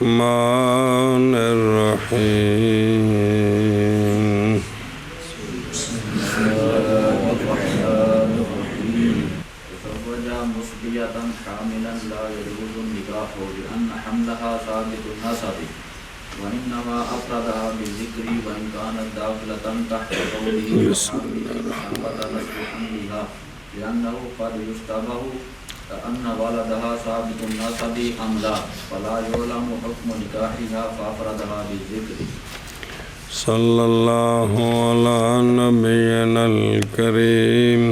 الرحمن الرحيم تزوج مصبية حاملا لا يجوز النكاح لأن حملها ثابت النسب وإنما أفردها بالذكر وإن كانت داخلة تحت قوله ثبت نسب حملها لأنه قد يشتبه أن ولدها ثابت النسب أم لا فلا يعلم حكم نكاحها فأفردها بالذكر. صلى الله على نبينا الكريم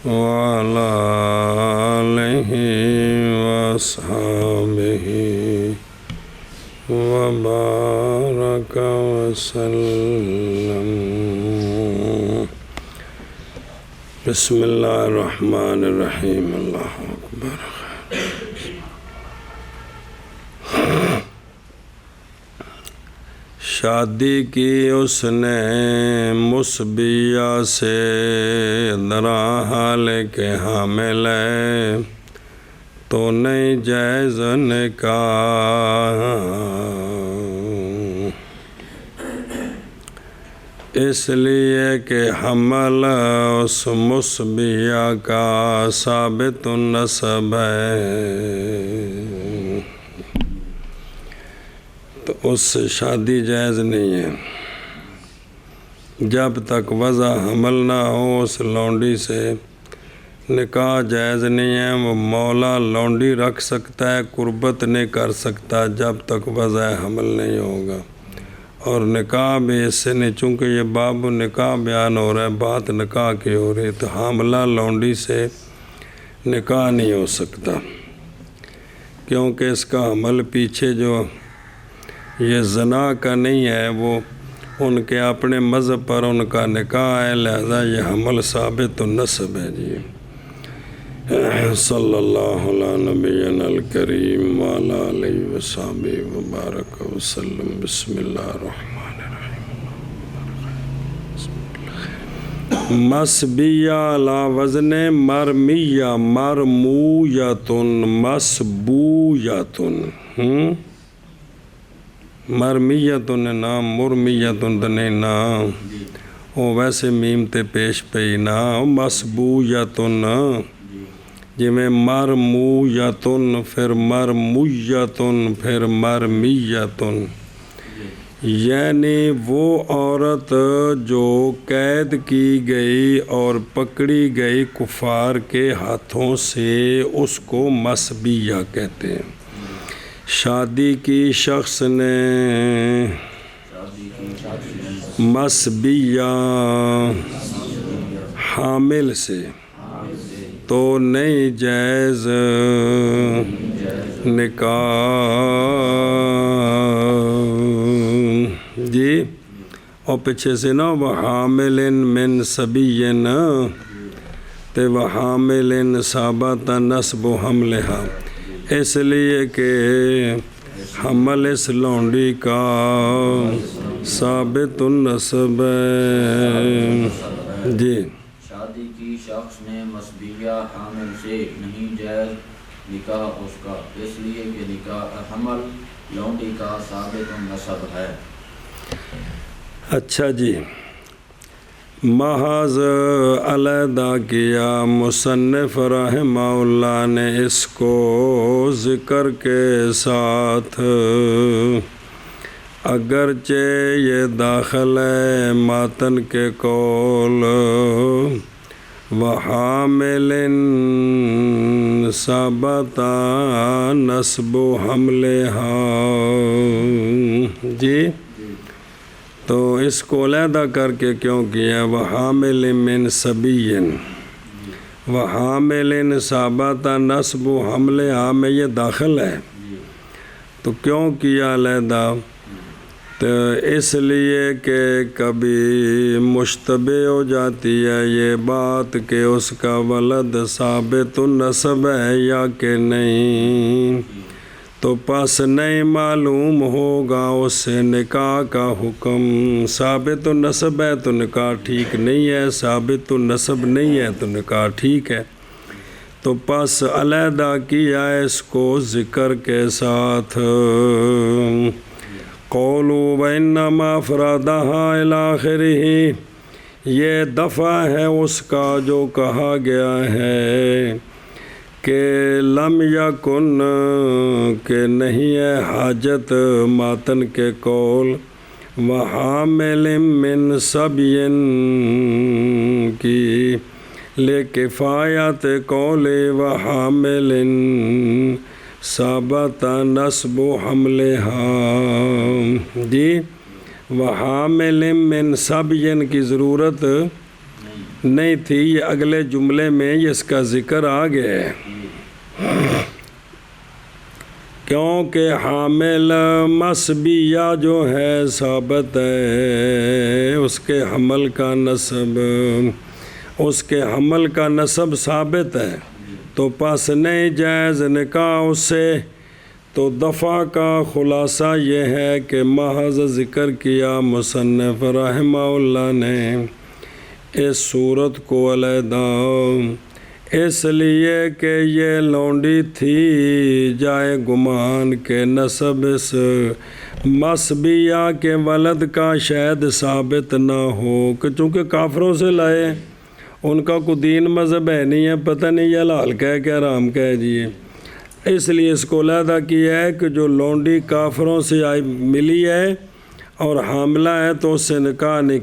وعلى آله وأصحابه وبارك وسلم. بسم اللہ الرحمن الرحیم. اللہ اکبر. شادی کی اس نے مصبیہ سے درا حال کے حامل ہے تو نہیں جائز نکاح، اس لیے کہ حمل اس مصبیہ کا ثابت النسب ہے، تو اس سے شادی جائز نہیں ہے. جب تک وضع حمل نہ ہو اس لونڈی سے نکاح جائز نہیں ہے. وہ مولا لونڈی رکھ سکتا ہے، قربت نہیں کر سکتا جب تک وضع حمل نہیں ہوگا. اور نکاح بھی اس سے نہیں، چونکہ یہ باب نکاح بیان ہو رہا ہے، بات نکاح کی ہو رہی ہے، تو حاملہ لونڈی سے نکاح نہیں ہو سکتا، کیونکہ اس کا حمل پیچھے جو یہ زنا کا نہیں ہے، وہ ان کے اپنے مذہب پر ان کا نکاح ہے، لہذا یہ حمل ثابت النسب ہے. جی صلی اللہ علی نبینا الکریم وعلی آلہ وصحبہ وبارک وسلم. بسم اللہ الرحمن الرحیم. مسبیہ لا وزن مرمیہ مرمویتن مسبویتن. مرمیتن نام مرمیتن تو نہیں نام، وہ ویسے میم تے پیش پئی نا. مسبویتن جی میں مرمویتن پھر مرمویتن پھر مرمیتن، یعنی وہ عورت جو قید کی گئی اور پکڑی گئی کفار کے ہاتھوں سے، اس کو مسبیہ کہتے ہیں. شادی کی شخص نے مسبیہ حامل سے تو نہیں جائز نکاح. جی اور پیچھے سے نا وحامل من صبیٍ تے وحامل ثابت نسب حملہا، اس لیے کہ حمل اس لونڈی کا ثابت النسب ہے. جی شادی کی شخص نے مسبیہ حامل سے نہیں جائز نکاح اس کا، اس لیے کہ نکاح حمل لونڈی کا ثابت النسب ہے. اچھا جی، محض علیحدہ کیا مصنف رحمہ اللہ نے اس کو ذکر کے ساتھ، اگرچہ یہ داخل ہے ماتن کے قول وحامل ثبت نسب حملہا. جی تو اس کو علیحدہ کر کے کیوں کیا؟ وحامل من صبیٍ وحامل ثبت نسب حملہا میں یہ داخل ہے، تو کیوں کیا علیحدہ؟ تو اس لیے کہ کبھی مشتبہ ہو جاتی ہے یہ بات کہ اس کا ولد ثابت النسب ہے یا کہ نہیں، تو پس نہیں معلوم ہوگا اس سے نکاح کا حکم. ثابت النسب ہے تو نکاح ٹھیک نہیں ہے، ثابت النسب نہیں ہے تو نکاح ٹھیک ہے. تو پس علیحدہ کیا اس کو ذکر کے ساتھ. قولوا وإنما أفردها إلى آخرہ، یہ دفعہ ہے اس کا جو کہا گیا ہے کہ لم یکن، کہ نہیں ہے حاجت ماتن کے قول، وحامل من سبی کی لکفایت قول وحامل ثابت نصب حملہا. جی وحامل من سبی کی ضرورت نہیں تھی، یہ اگلے جملے میں اس کا ذکر آ گیا ہے، کیونکہ حامل مسبیہ جو ہے ثابت ہے، اس کے حمل کا نسب ثابت ہے، تو پس نہیں جائز نکاح اس سے. تو دفعہ کا خلاصہ یہ ہے کہ محض ذکر کیا مصنف رحمہ اللہ نے اس صورت کو علیحدہ، اس لیے کہ یہ لونڈی تھی جائے گمان کے نسب اس مسبیہ کے ولد کا شاید ثابت نہ ہو، کہ چونکہ کافروں سے لائے، ان کا کوئی دین مذہب ہے نہیں ہے، پتہ نہیں یہ حلال کہہ کہ حرام کہہ جی، اس لیے اس کو علیحدہ کیا ہے کہ جو لونڈی کافروں سے ملی ہے اور حاملہ ہے تو اس سے نکاح نہیں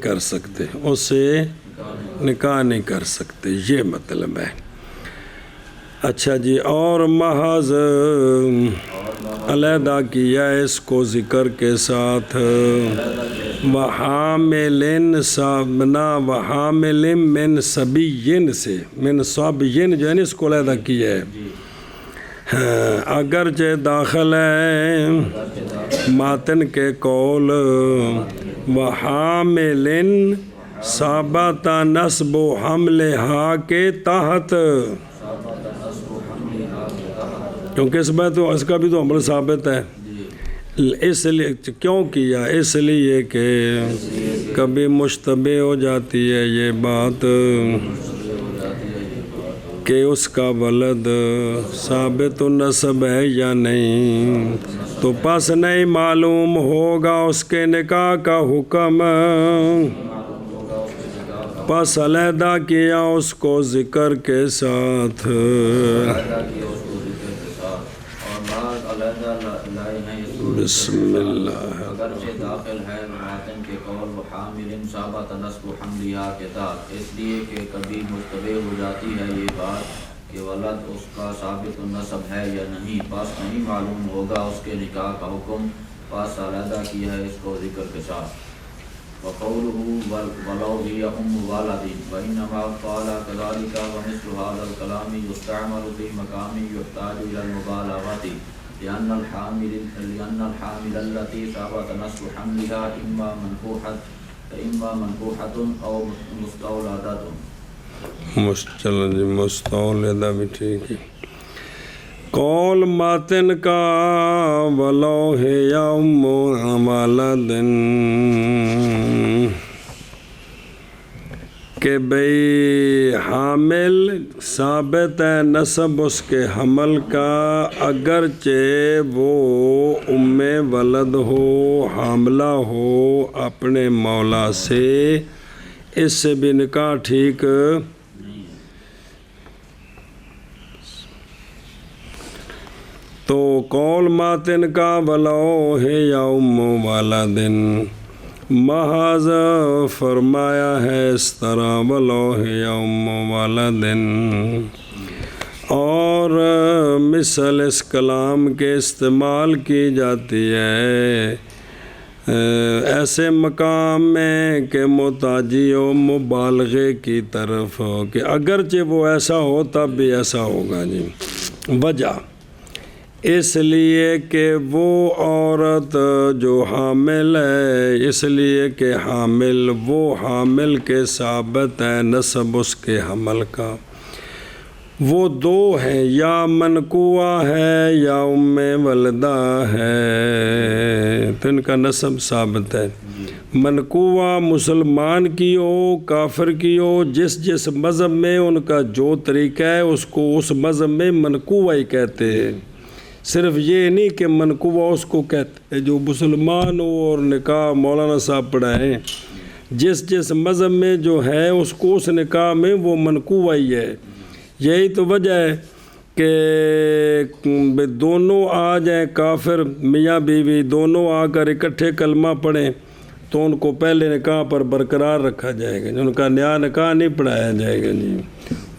کر سکتے، یہ مطلب ہے. اچھا جی، اور محض علیحدہ کیا ہے اس کو ذکر کے ساتھ، وحامل من سبیین سے، من سبیین جو ہے نا اس کو علیحدہ کیا ہے، اگرچہ داخل ہے ماتن کے قول وحامل ثابت نصب حملہا کے تحت، کیونکہ اس کا بھی تو حمل ثابت ہے. اس لیے کیوں کیا؟ اس لیے کہ کبھی مشتبہ ہو جاتی ہے یہ بات کہ اس کا ولد ثابت النسب ہے یا نہیں، تو پس نہیں معلوم ہوگا اس کے نکاح کا حکم، پس علیحدہ کیا اس کو ذکر کے ساتھ. بسم اللہ. اگرچہ داخل ہے ماتن کے قول وحامل ثابت نصب حملیہ کے تحت، اس لیے کہ کبھی مشتبہ ہو جاتی ہے یہ بات کہ ولد اس کا ثابت النسب ہے یا نہیں، پس نہیں معلوم ہوگا اس کے نکاح کا حکم، پس علیحدہ کیا ہے اس کو ذکر کے ساتھ. وقوله ولو هي ام والد وانما قال كذلك ومثل هذا الكلام يستعمل في مقام يحتاج الى المبالغه لان الحامل التي ثبت نصب حملها اما منكوحة او مستولدہ بھی ٹھیک ہے. قول ماتن کا ولو ہے یا ام والد، کہ بھئی حامل ثابت ہے نسب اس کے حمل کا، اگرچہ وہ ام ولد ہو، حاملہ ہو اپنے مولا سے، اس سے بھی نکاح ٹھیک. تو قول ماتن کا ولو ہے یا ام والدن محض فرمایا ہے اس طرح ولو ہے یا ام والدن، اور مثل اس کلام کے استعمال کی جاتی ہے ایسے مقام میں کہ محتاجی و مبالغے کی طرف ہو، کہ اگرچہ وہ ایسا ہو تب بھی ایسا ہوگا. جی وجہ اس لیے کہ وہ عورت جو حامل ہے، اس لیے کہ وہ حامل کے ثابت ہے نسب اس کے حمل کا، وہ دو ہیں، یا منقوعہ ہے یا ام ولدہ ہے، تو ان کا نسب ثابت ہے. منقوہ مسلمان کی ہو کافر کی ہو، جس جس مذہب میں ان کا جو طریقہ ہے اس کو اس مذہب میں منقوہ ہی کہتے ہیں۔ صرف یہ نہیں کہ منقوہ اس کو کہتے ہیں جو مسلمان ہو اور نکاح مولانا صاحب پڑھائیں، جس جس مذہب میں جو ہے اس کو اس نکاح میں وہ منقوہ ہی ہے۔ یہی تو وجہ ہے کہ دونوں آ جائیں کافر میاں بیوی دونوں آ کر اکٹھے کلمہ پڑھیں تو ان کو پہلے نکاح پر برقرار رکھا جائے گا، ان کا نیا نکاح نہیں پڑھایا جائے گا جی۔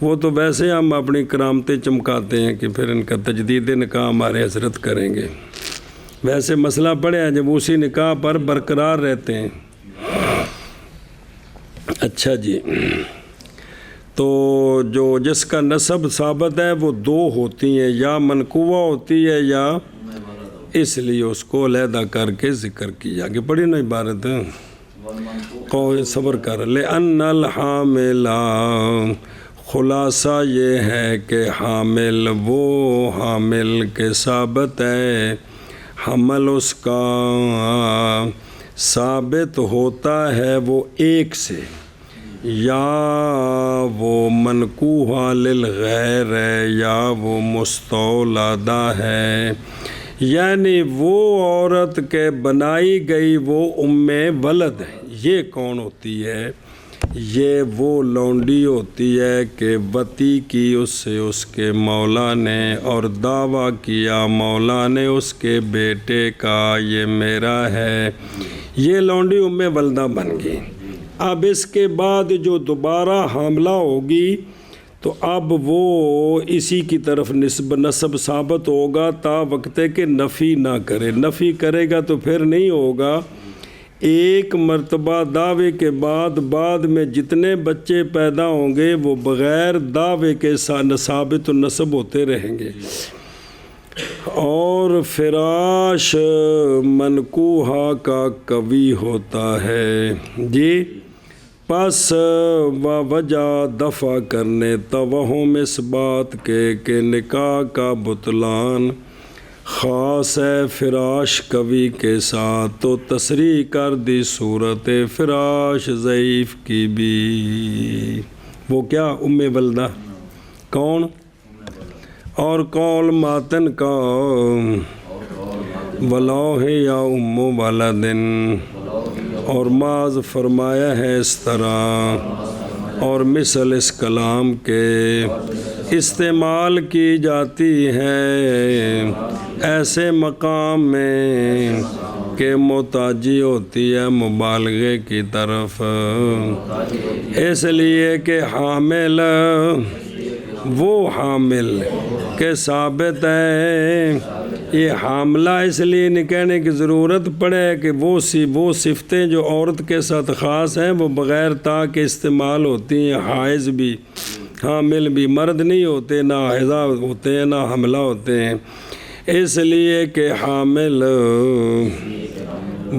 وہ تو ویسے ہم اپنی کرامتیں چمکاتے ہیں کہ پھر ان کا تجدید نکاح ہمارے حضرت کریں گے، ویسے مسئلہ پڑے ہیں جب اسی نکاح پر برقرار رہتے ہیں۔ اچھا جی، تو جو جس کا نسب ثابت ہے وہ دو ہوتی ہیں، یا منقوہ ہوتی ہے یا، اس لیے اس کو علیحدہ کر کے ذکر کیا کہ پڑھی نا عبارت قول صبر کر لِأَنَّ الْحَامِلَ، خلاصہ یہ ہے کہ حامل وہ حامل کے ثابت ہے، حمل اس کا ثابت ہوتا ہے وہ ایک سے، یا وہ منقوہ للغیر ہے یا وہ مستولدہ ہے، یعنی وہ عورت کے بنائی گئی وہ ام ولد ہے۔ یہ کون ہوتی ہے؟ یہ وہ لونڈی ہوتی ہے کہ وطی کی اس سے اس کے مولا نے اور دعویٰ کیا مولا نے اس کے بیٹے کا یہ میرا ہے، یہ لونڈی ام ولدہ بن گئی۔ اب اس کے بعد جو دوبارہ حاملہ ہوگی تو اب وہ اسی کی طرف نسب ثابت ہوگا تا وقت ہے کہ نفی نہ کرے، نفی کرے گا تو پھر نہیں ہوگا۔ ایک مرتبہ دعوے کے بعد میں جتنے بچے پیدا ہوں گے وہ بغیر دعوے کے ثابت النسب ہوتے رہیں گے۔ اور فراش منقوہ کا قوی ہوتا ہے جی، پس وجہ دفع کرنے توہم اس بات کے کہ نکاح کا بطلان خاص ہے فراش قوی کے ساتھ، تو تصریح کر دی صورت فراش ضعیف کی بھی۔ وہ کیا ام ولدہ کون؟ اور قول ماتن کا ولو ہے یا ام ولدن، اور معاذ فرمایا ہے اس طرح، اور مثل اس کلام کے استعمال کی جاتی ہے ایسے مقام میں کہ محتاجی ہوتی ہے مبالغے کی طرف، اس لیے کہ حامل وہ حامل کے ثابت ہے۔ یہ حاملہ اس لیے نہیں کہنے کی ضرورت پڑے کہ وہ صفتیں جو عورت کے ساتھ خاص ہیں وہ بغیر تا کے استعمال ہوتی ہیں۔ حائض بھی حامل بھی مرد نہیں ہوتے، نہ حائضہ ہوتے ہیں نہ حاملہ ہوتے ہیں، اس لیے کہ حامل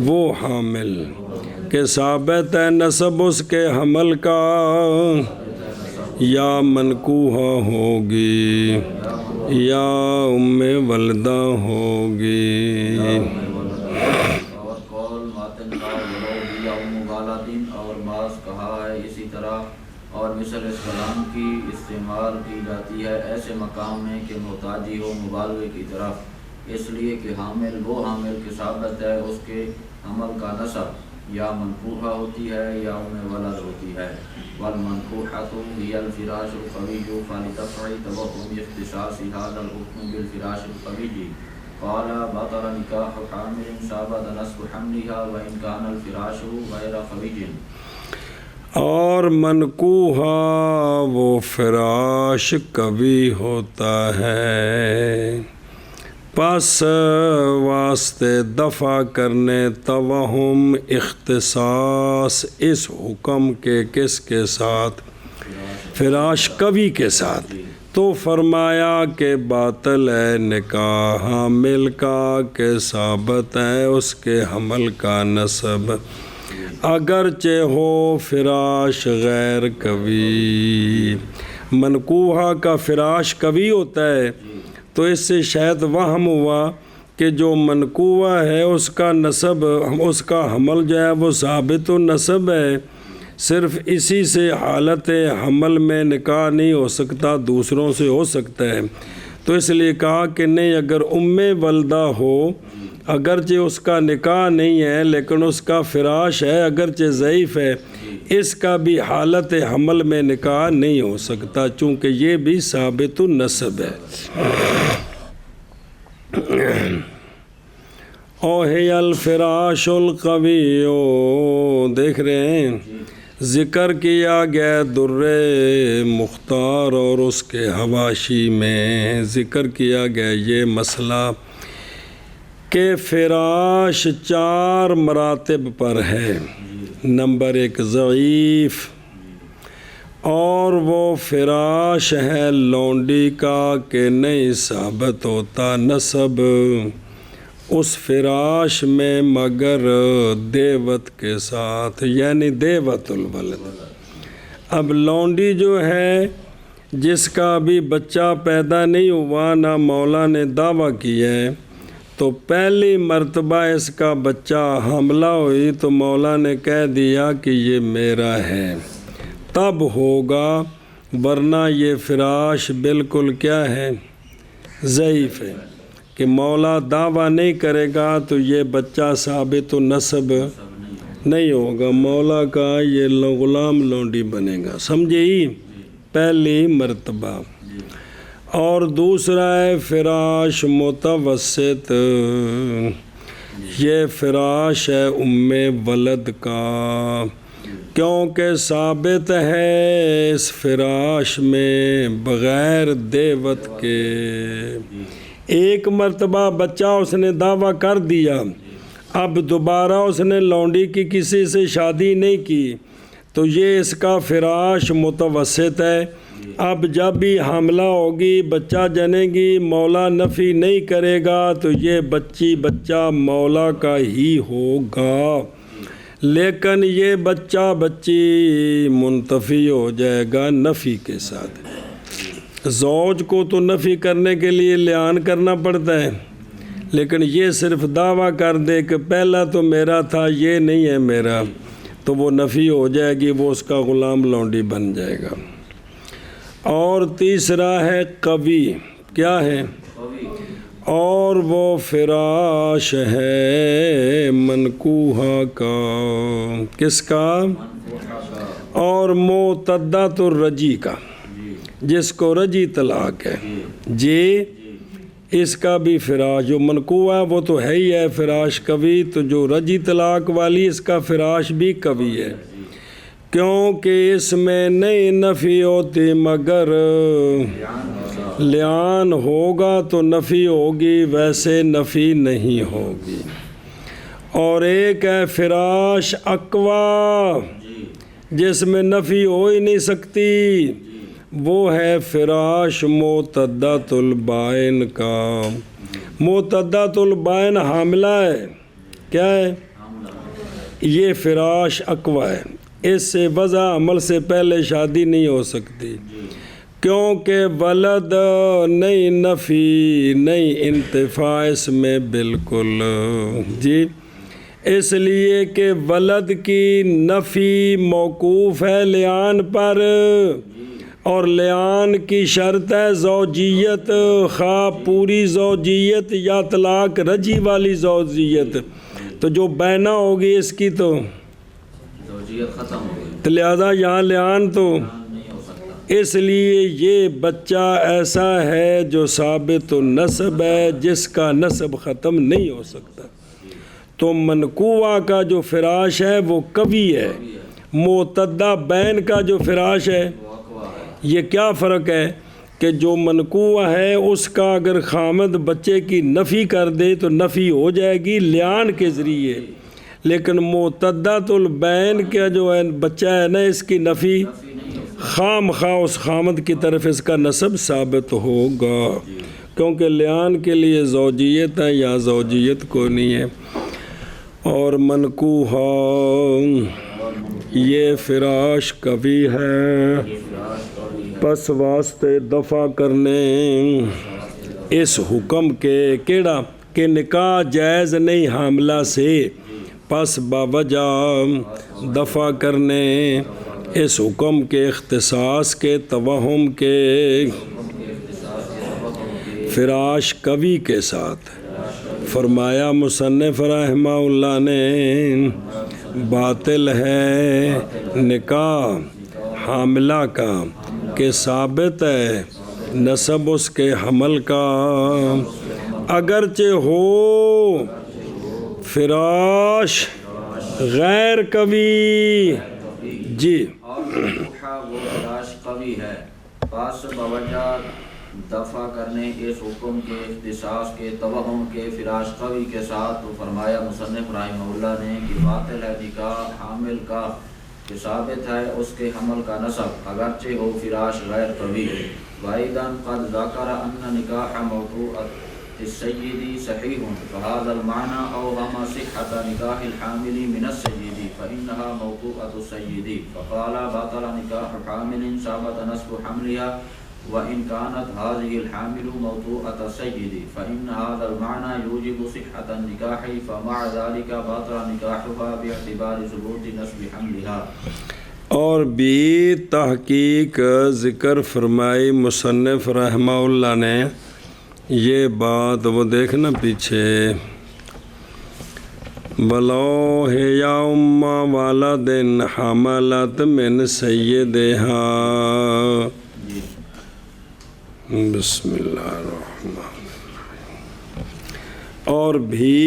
وہ حامل کہ ثابت ہے نسب اس کے حمل کا، یا منقوہ ہوگی یا ام ولدہ ہوگی۔ اور قول ماتن کا ولو بھی یا ام والدین، اور بعض کہا ہے اسی طرح، اور مثل اس کلام کی استعمال کی جاتی ہے ایسے مقام میں کہ محتاجی ہو مبالغے کی طرف، اس لیے کہ حامل وہ حامل کے ثابت ہے اس کے حمل کا نسب، یا منقوحہ ہوتی ہے یا ام ولد ہوتی ہے۔ والمنقوحۃ هي الفراش القوی فلتفع توهم اختصاص هذا الحكم بالفراش القوی، قال بطل نکاح حامل ثابت نسب حملها وان كان الفراش غیر قوی۔ اور منقوحہ وہ فراش قوی ہوتا ہے، پس واسطے دفع کرنے توہم اختصاص اس حکم کے کس کے ساتھ؟ فراش قوی کے ساتھ، تو فرمایا کہ باطل ہے نکاح حامل کا کہ ثابت ہے اس کے حمل کا نسب، اگرچہ ہو فراش غیر قوی۔ منقوحہ کا فراش قوی ہوتا ہے تو اس سے شاید وہم ہوا کہ جو منقوع ہے اس کا نسب، اس کا حمل جو ہے وہ ثابت النسب ہے، صرف اسی سے حالت حمل میں نکاح نہیں ہو سکتا، دوسروں سے ہو سکتا ہے۔ تو اس لیے کہا کہ نہیں، اگر ولدہ ہو، اگرچہ اس کا نکاح نہیں ہے لیکن اس کا فراش ہے، اگرچہ ضعیف ہے، اس کا بھی حالت حمل میں نکاح نہیں ہو سکتا، چونکہ یہ بھی ثابت النسب ہے۔ اوہی الفراش القوی، دیکھ رہے ہیں ذکر کیا گیا در مختار اور اس کے حواشی میں ذکر کیا گیا یہ مسئلہ کہ فراش 4 مراتب پر ہے۔ نمبر 1 ضعیف، اور وہ فراش ہے لونڈی کا کہ نہیں ثابت ہوتا نسب اس فراش میں مگر دیوت کے ساتھ، یعنی دیوت الولد۔ اب لونڈی جو ہے جس کا ابھی بچہ پیدا نہیں ہوا، نہ مولا نے دعویٰ کیا ہے، تو پہلی مرتبہ اس کا بچہ حاملہ ہوئی تو مولا نے کہہ دیا کہ یہ میرا ہے، تب ہوگا، ورنہ یہ فراش بالکل کیا ہے، ضعیف ہے، کہ مولا دعویٰ نہیں کرے گا تو یہ بچہ ثابت النسب نہیں ہوگا، مولا کا یہ غلام لونڈی بنے گا، سمجھے؟ پہلی مرتبہ۔ اور دوسرا ہے فراش متوسط، یہ فراش ہے ولد کا، کیونکہ ثابت ہے اس فراش میں بغیر دیوت کے۔ ایک مرتبہ بچہ اس نے دعویٰ کر دیا، اب دوبارہ اس نے لونڈی کی کسی سے شادی نہیں کی، تو یہ اس کا فراش متوسط ہے۔ اب جب بھی حاملہ ہوگی، بچہ جنے گی، مولا نفی نہیں کرے گا تو یہ بچہ مولا کا ہی ہوگا، لیکن یہ بچی منتفی ہو جائے گا نفی کے ساتھ۔ زوج کو تو نفی کرنے کے لیے لعان کرنا پڑتا ہے، لیکن یہ صرف دعویٰ کر دے کہ پہلا تو میرا تھا، یہ نہیں ہے میرا، تو وہ نفی ہو جائے گی، وہ اس کا غلام لونڈی بن جائے گا۔ اور تیسرا ہے قوی، کیا ہے؟ اور وہ فراش ہے منکوحہ کا، کس کا؟ اور معتدۃ الرجی کا، جس کو رجی طلاق ہے، جی اس کا بھی فراش جو منکوح ہے وہ تو ہے ہی ہے فراش قوی، تو جو رجی طلاق والی اس کا فراش بھی قوی ہے، کیونکہ اس میں نہیں نفی ہوتی مگر لعان ہوگا تو نفی ہوگی، ویسے نفی نہیں ہوگی۔ اور ایک ہے فراش اقوا، جس میں نفی ہو ہی نہیں سکتی، وہ ہے فراش معتدۃ البائن کا۔ معتدۃ البائن حاملہ ہے، کیا ہے؟ یہ فراش اقوا ہے، اس سے وضع عمل سے پہلے شادی نہیں ہو سکتی، کیونکہ ولد نہیں نفی نہیں انتفاع اس میں بالکل، جی اس لیے کہ ولد کی نفی موقوف ہے لعان پر، اور لعان کی شرط ہے زوجیت، خواہ پوری زوجیت یا طلاق رجی والی زوجیت، تو جو بینہ ہوگی اس کی تو زوجیت ختم ہو گئی، تو لہذا یہاں لعان تو نہیں ہو سکتا۔ اس لیے یہ بچہ ایسا ہے جو ثابت النسب ہے، جس کا نسب ختم نہیں ہو سکتا۔ تو منقوع کا جو فراش ہے وہ قوی ہے، معتدہ بین کا جو فراش ہے، یہ کیا فرق ہے کہ جو منقوع ہے اس کا اگر خامد بچے کی نفی کر دے تو نفی ہو جائے گی لعان کے ذریعے، لیکن معتدۃ البین کا جو ہے بچہ ہے نا، اس کی نفی خام خواہ اس خامد کی طرف اس کا نسب ثابت ہوگا، کیونکہ لعان کے لیے زوجیت ہے، یا زوجیت کو نہیں ہے۔ اور منقوح یہ فراش قوی ہے، پس واسطے دفع کرنے اس حکم کے، کیڑا کہ نکاح جائز نہیں حاملہ سے، پس باوجہ دفع کرنے اس حکم کے اختصاص کے توہم کے فراش قوی کے ساتھ فرمایا مصنف رحمہ اللہ نے باطل ہے نکاح حاملہ کا کہ ثابت ہے نسب اس کے حمل کا، اگرچہ ہو فراش غیر قوی۔ جی وہ فراش قوی ہے، پس بوجہ دفع کرنے اس حکم کے اختصاص کے توہم کے فراش قوی کے ساتھ تو فرمایا مصنف رحمہ اللہ نے کہ باطل ہے نکاح حامل کا کہ ثابت ہے اس کے حمل کا نسب اگرچہ ہو فراش غیر قوی۔ وَأَيْضًا قَدْ ذَكَرَ أَنَّ نِكَاحَ مَوْضُوعَةِ السَّيِّدِ صَحِيحٌ فَهَذَا الْمَعْنَى أَوْهَمَ صِحَّةَ نِكَاحِ الْحَامِلِ مِنَ السَّيِّدِ فَإِنَّهَا مَوْضُوعَةُ السَّيِّدِ فَقَالَ بَطَلَ نِكَاحُ حَامِلٍ ثَبَتَ نَسْبُ حَمْلِهَا وَإِنْ كَانَتْ هَذِهِ الْحَامِلُ مَوْضُوعَةَ السَّيِّدِ فَإِنَّ هَذَا الْمَعْنَى يُوجِبُ صِحَّةَ النِّكَاحِ فَمَعَ ذَلِكَ بَطَلَ نِكَاحُهَا بِاعْتِبَارِ ثُبُوتِ نَسْبِ حَمْلِهَا۔ اور بھی تحقیق ذکر فرمائی مصنف رحمہ اللہ نے یہ بات، وہ دیکھنا پیچھے، بلو ہے یا اما والدن حملت من سیدہا، بسم اللہ الرحمن الرحیم۔ اور بھی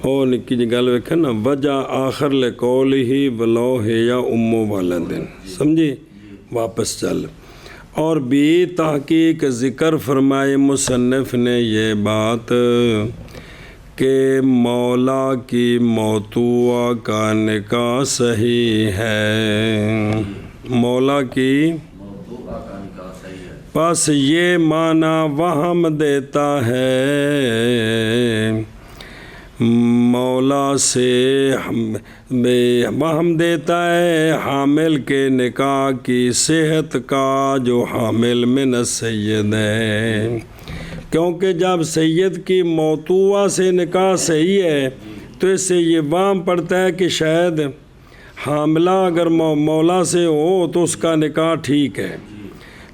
اور نکی جی گل ویکھے نا، وجہ آخر لقول ہی بلو ہے یا امو والدن، سمجھی؟ واپس چل۔ اور بھی تحقیق ذکر فرمائے مصنف نے یہ بات کہ مولا کی موتوعہ کا نکاح صحیح ہے، مولا کی موضوعہ کا نکاح صحیح ہے۔ پس یہ معنی وہم دیتا ہے مولا سے وہم دیتا ہے حامل کے نکاح کی صحت کا جو حامل من السید ہے، کیونکہ جب سید کی موتوعہ سے نکاح صحیح ہے تو اس سے یہ وہم پڑتا ہے کہ شاید حاملہ اگر مولا سے ہو تو اس کا نکاح ٹھیک ہے،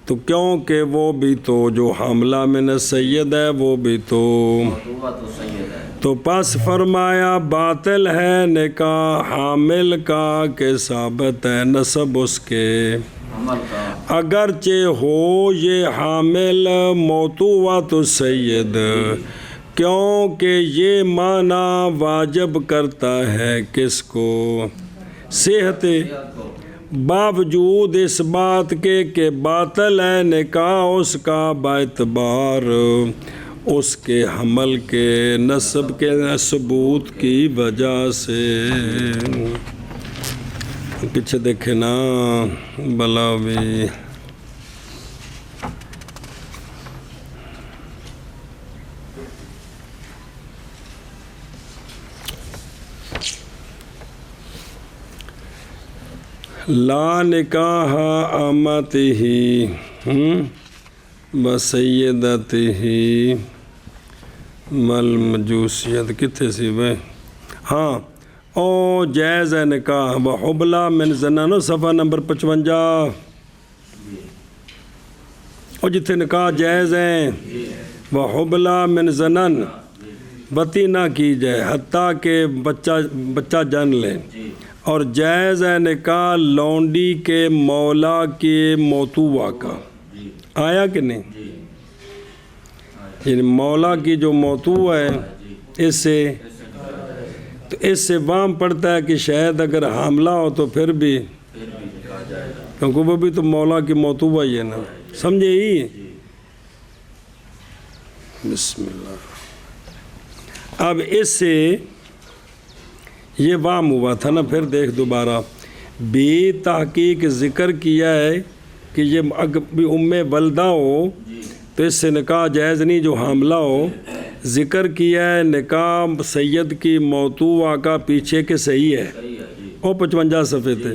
تو کیونکہ وہ بھی تو جو حاملہ من السید ہے وہ بھی تو موضوعۃ السید ہے، تو پس فرمایا باطل ہے نکاح حامل کا کہ ثابت ہے نسب اس کے، حمل کا اگرچہ ہو یہ حامل موتوعۃ السید، کیونکہ یہ معنی واجب کرتا ہے کس کو؟ صحت، باوجود اس بات کے کہ باطل ہے نکاح اس کا باعتبار اس کے حمل کے نسب کے ثبوت کی وجہ سے۔ پیچھے دیکھے نا بلا بھی لا نکاح امتہ بسیدتہ مل مجوسیت کتنے سی بھائی؟ ہاں، او جائز ہے نکاح وحبلہ من زنان، صفحہ نمبر 55، اور جتنے نکاح جائز ہیں وحبلہ من زنان، وطی نہ کی جائے حتیٰ کہ بچہ جن لیں، اور جائز ہے نکاح لونڈی کے مولا کے موتوعہ کا، آیا کہ نہیں؟ یعنی مولا کی جو موتوعہ ہے اس سے وام پڑتا ہے کہ شاید اگر حاملہ ہو تو پھر بھی، کیونکہ وہ بھی تو مولا کی موتوعہ ہی ہے نا، سمجھے ہی؟ بسم اللہ۔ اب اس سے یہ وام ہوا تھا نا، پھر دیکھ دوبارہ بھی تحقیق ذکر کیا ہے کہ یہ اگر بھی ام ولدہ ہو تو اس سے نکاح جائز نہیں جو حاملہ ہو، ذکر کیا ہے نکاح سید کی موتوعہ کا پیچھے کے صحیح ہے، اور 55 صفحے تھے،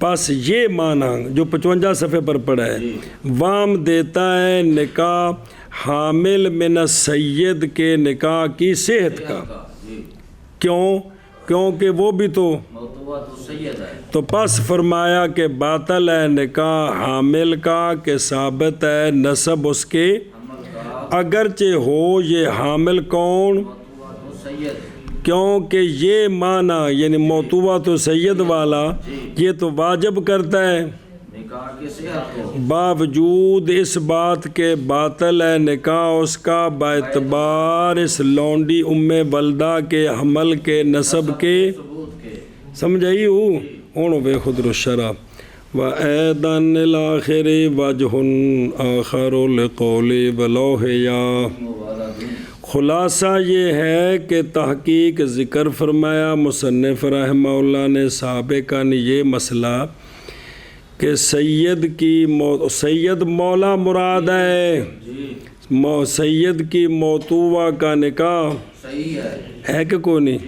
پس یہ معنی جو 55 صفحے پر پڑھا ہے، وام دیتا ہے نکاح حامل من السید کے نکاح کی صحت کا. کیوں؟ کیونکہ وہ بھی تو موضوعات السید ہے. تو پس فرمایا کہ باطل ہے نکاح حامل کا کہ ثابت ہے نسب اس کے، اگرچہ ہو یہ حامل کون؟ موضوعات السید. کیونکہ یہ معنی یعنی موضوعات سید والا یہ تو واجب کرتا ہے نکاح کی صحت کو، باوجود اس بات کے باطل ہے نکاح اس کا باعتبار اس لونڈی ام ولدہ کے حمل کے نسب کے. ثبوت کے. سمجھائی ہوں بے خود رشرا وَأَيْضًا الْآخِرِ وَجْهٌ آخَرُ لِقَوْلِ وَلَوْهِيَا. خلاصہ یہ ہے کہ تحقیق ذکر فرمایا مصنف رحمہ اللہ نے سابقاً یہ مسئلہ کہ سید مولا مراد ہے، سید کی موتوہ کا نکاح صحیح ہے کہ کوئی نہیں،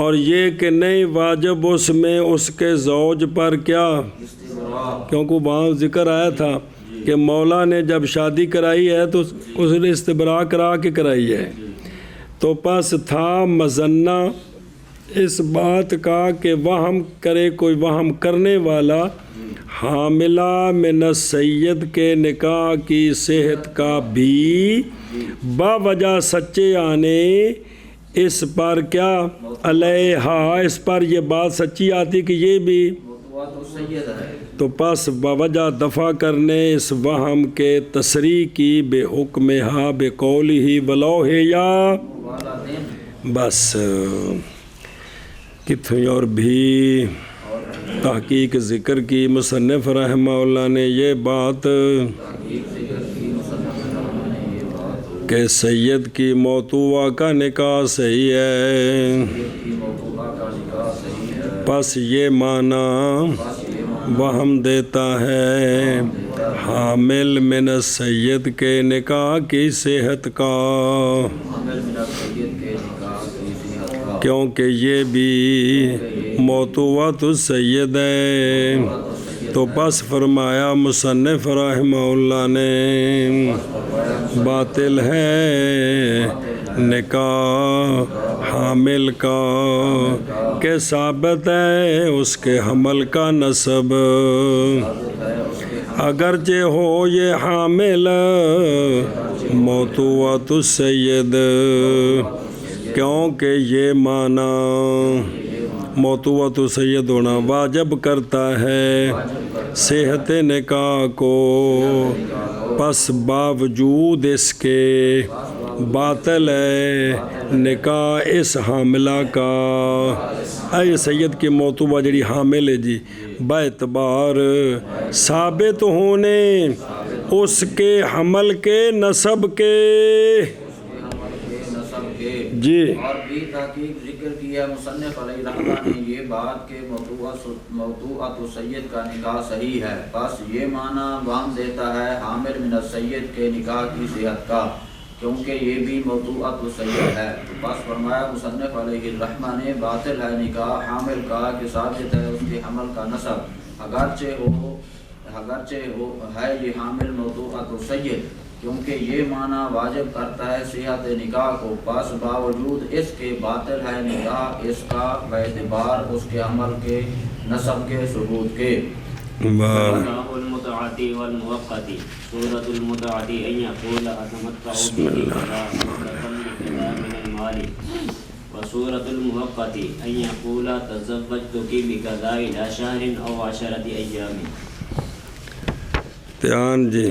اور یہ کہ نہیں واجب اس میں اس کے زوج پر کیا، کیونکہ وہاں ذکر آیا تھا کہ مولا نے جب شادی کرائی ہے تو اس نے استبراء کرا کے کرائی ہے. تو پس تھا مظنہ اس بات کا کہ وہم کرے کوئی وہم کرنے والا حاملہ من السید کے نکاح کی صحت کا بھی باوجہ سچے آنے اس پر کیا علیہا، اس پر یہ بات سچی آتی کہ یہ بھی موضوعات السید ہے. تو پس باوجہ دفع کرنے اس وہم کے تصریح کی بے حکمہا بے قولہ ولوہیا. بس کتنی اور بھی تحقیق ذکر کی مصنف رحمہ اللہ نے یہ بات کہ سید کی موتوہ کا نکاح صحیح ہے. پس یہ معنی وہم دیتا ہے حامل من السید کے نکاح کی صحت کا، کیونکہ یہ بھی موتوۃ السید ہے. تو پس فرمایا مصنف رحمہ اللہ نے باطل ہے نکاح حامل کا کہ ثابت ہے اس کے حمل کا نسب، اگرچہ ہو یہ حامل موتوۃ السید. کیونکہ یہ معنی موتوۃ السید ہونا واجب کرتا ہے صحت نکاح کو، پس باوجود اس کے باطل ہے نکاح اس حاملہ کا. اے سید کی موتوبہ جڑی حامل ہے جی باعتبار ثابت ہونے اس کے حمل کے نسب کے. جی اور بھی تحقیق ذکر کیا مصنف علیہ رحمہ نے یہ بات کہ موضوعات السید کا نکاح صحیح ہے. بس یہ معنی وہم دیتا ہے حامل من السید کے نکاح کی صحت کا، کیونکہ یہ بھی موضوعات السید ہے. بس فرمایا مصنف علیہ الرحمہ نے باطل ہے نکاح حامل کا کہ ثابت ہے اس کے حمل کا نسب، اگرچہ ہو ہے یہ حامل موضوعات السید، کیونکہ یہ معنی واجب کرتا ہے صحت نکاح کو. پس باوجود اس کے باطل ہے نکاح اس کا باعتبار اس کے عمل کے نسب کے ثبوت کے. نکاح المتعتی والموقتی. سورۃ المتعتی ان یقول اتمتع بکذا مطلقا من المال، وسورۃ الموقتی ان یقول تزوجتک بکذا الی شہر او 10 ایام. دھیان جی.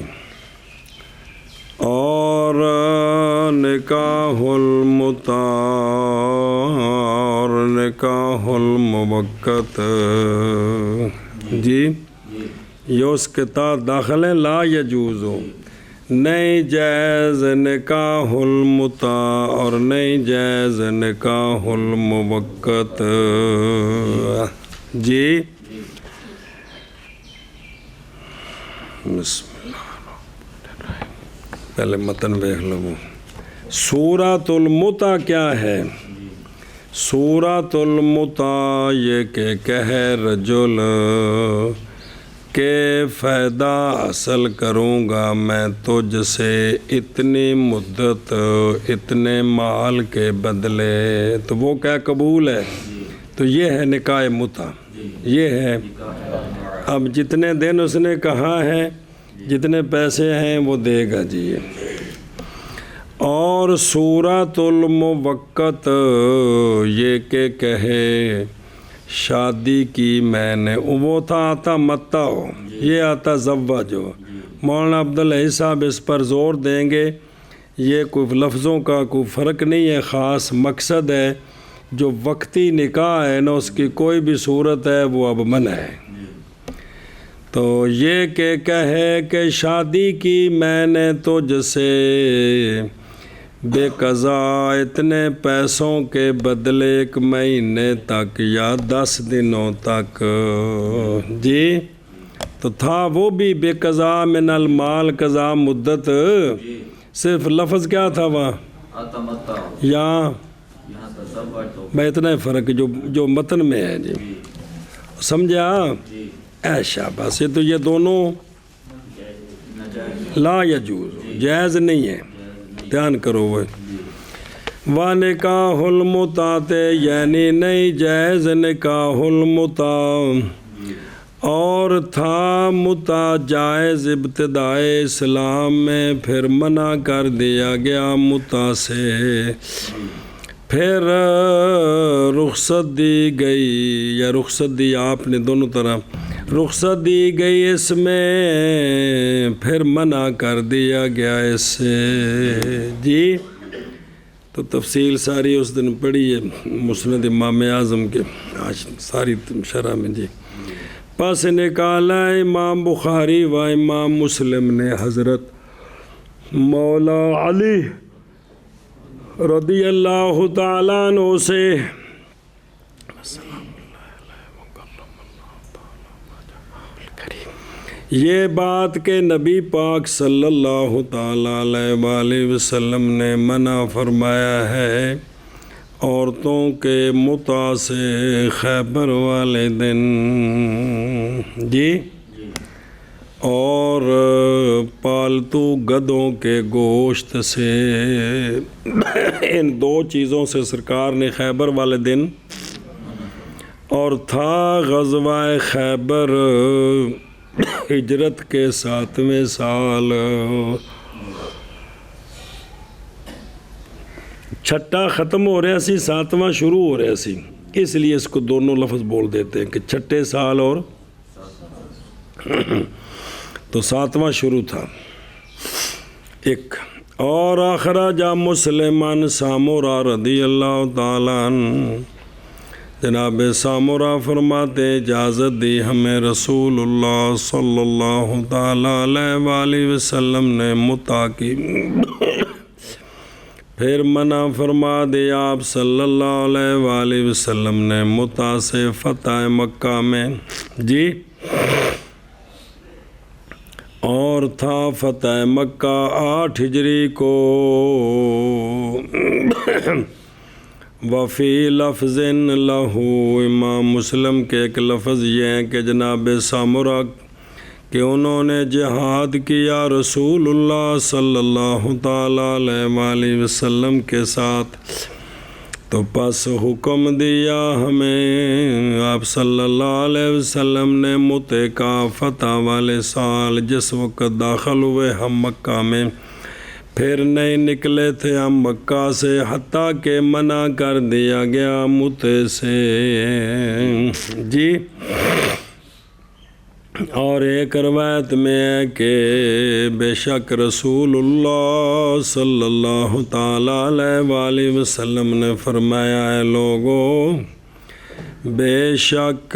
اور نکاح المتع اور نکاح الموقت جی یہ اس کے تحت داخل ہے. لا یجوز نہیں جائز نکاح المتع اور نہیں جائز نکاح الموقت. جی بسم پہلے متن دیکھ لو. سورۃ المتع کیا ہے؟ سورۃ المتع یہ کہ کہے رجل کہ فائدہ حاصل کروں گا میں تجھ سے اتنی مدت اتنے مال کے بدلے، تو وہ کیا قبول ہے؟ تو یہ ہے نکاح متع، یہ ہے۔ اب جتنے دن اس نے کہا ہے، جتنے پیسے ہیں وہ دے گا جی۔ اور سورۃ الموقت یہ کہ کہے شادی کی میں نے، وہ تھا آتا متا ہو، یہ آتا زوج ہو۔ مولانا عبداللہ صاحب اس پر زور دیں گے، یہ کوئی لفظوں کا کوئی فرق نہیں ہے، خاص مقصد ہے۔ جو وقتی نکاح ہے نا، اس کی کوئی بھی صورت ہے وہ اب منع ہے۔ تو یہ کہ کہے کہ شادی کی میں نے تجھ سے بے قضا اتنے پیسوں کے بدلے 1 مہینے تک یا 10 دنوں تک جی، تو تھا وہ بھی بے قضا من المال، قضا مدت، صرف لفظ کیا تھا وہاں یا میں اتنا فرق جو متن میں ہے جی، سمجھا؟ ایشا بس تو یہ دونوں لا یجوز، جائز نہیں ہے، دھیان کرو وہ۔ نکاح المتع یعنی نہیں جائز نکاح المتع، اور تھا متع جائز ابتدائے اسلام میں، پھر منع کر دیا گیا متع سے، پھر رخصت دی گئی، یا رخصت دی آپ نے دونوں طرف، رخصت دی گئی اس میں، پھر منع کر دیا گیا اس سے جی۔ تو تفصیل ساری اس دن پڑھی ہے مسند امام اعظم کے، آج ساری شرح میں جی۔ پس نکالا امام بخاری و امام مسلم نے حضرت مولا علی رضی اللہ تعالیٰ عنہ سے یہ بات کہ نبی پاک صلی اللہ تعالیٰ علیہ وآلہ وسلم نے منع فرمایا ہے عورتوں کے متع سے خیبر والے دن جی، اور پالتو گدھوں کے گوشت سے، ان 2 چیزوں سے سرکار نے خیبر والے دن، اور تھا غزوہ خیبر ہجرت کے 7ویں سال، چھٹا ختم ہو رہا سی، 7واں شروع ہو رہا سی، اس لیے اس کو دونوں لفظ بول دیتے ہیں کہ چھٹے سال اور تو 7واں شروع تھا ایک۔ اور اخرج مسلمان سامورا رضی اللہ تعالیٰ عنہ، جناب سامورا فرماتے اجازت دی ہمیں رسول اللہ صلی اللہ تعالیٰ علیہ وآلہ وسلم نے متع کی، پھر منع فرما دیا آپ صلی اللہ علیہ وآلہ وسلم نے متع سے فتح مکہ میں جی۔ اور تھا فتح مکہ 8 ہجری کو، وفی لفظ لہو، امام مسلم کے ایک لفظ یہ ہے کہ جناب سامورا کہ انہوں نے جہاد کیا رسول اللہ صلی اللہ تعالیٰ علیہ وآلہ وسلم کے ساتھ، تو پس حکم دیا ہمیں آپ صلی اللہ علیہ وسلم نے متع کا فتح والے سال، جس وقت داخل ہوئے ہم مکہ میں، پھر نہیں نکلے تھے ہم مکہ سے حتیٰ کہ منع کر دیا گیا متع سے جی۔ اور ایک روایت میں ہے کہ بے شک رسول اللہ صلی اللہ تعالیٰ علیہ وآلہ وسلم نے فرمایا ہے لوگو، بے شک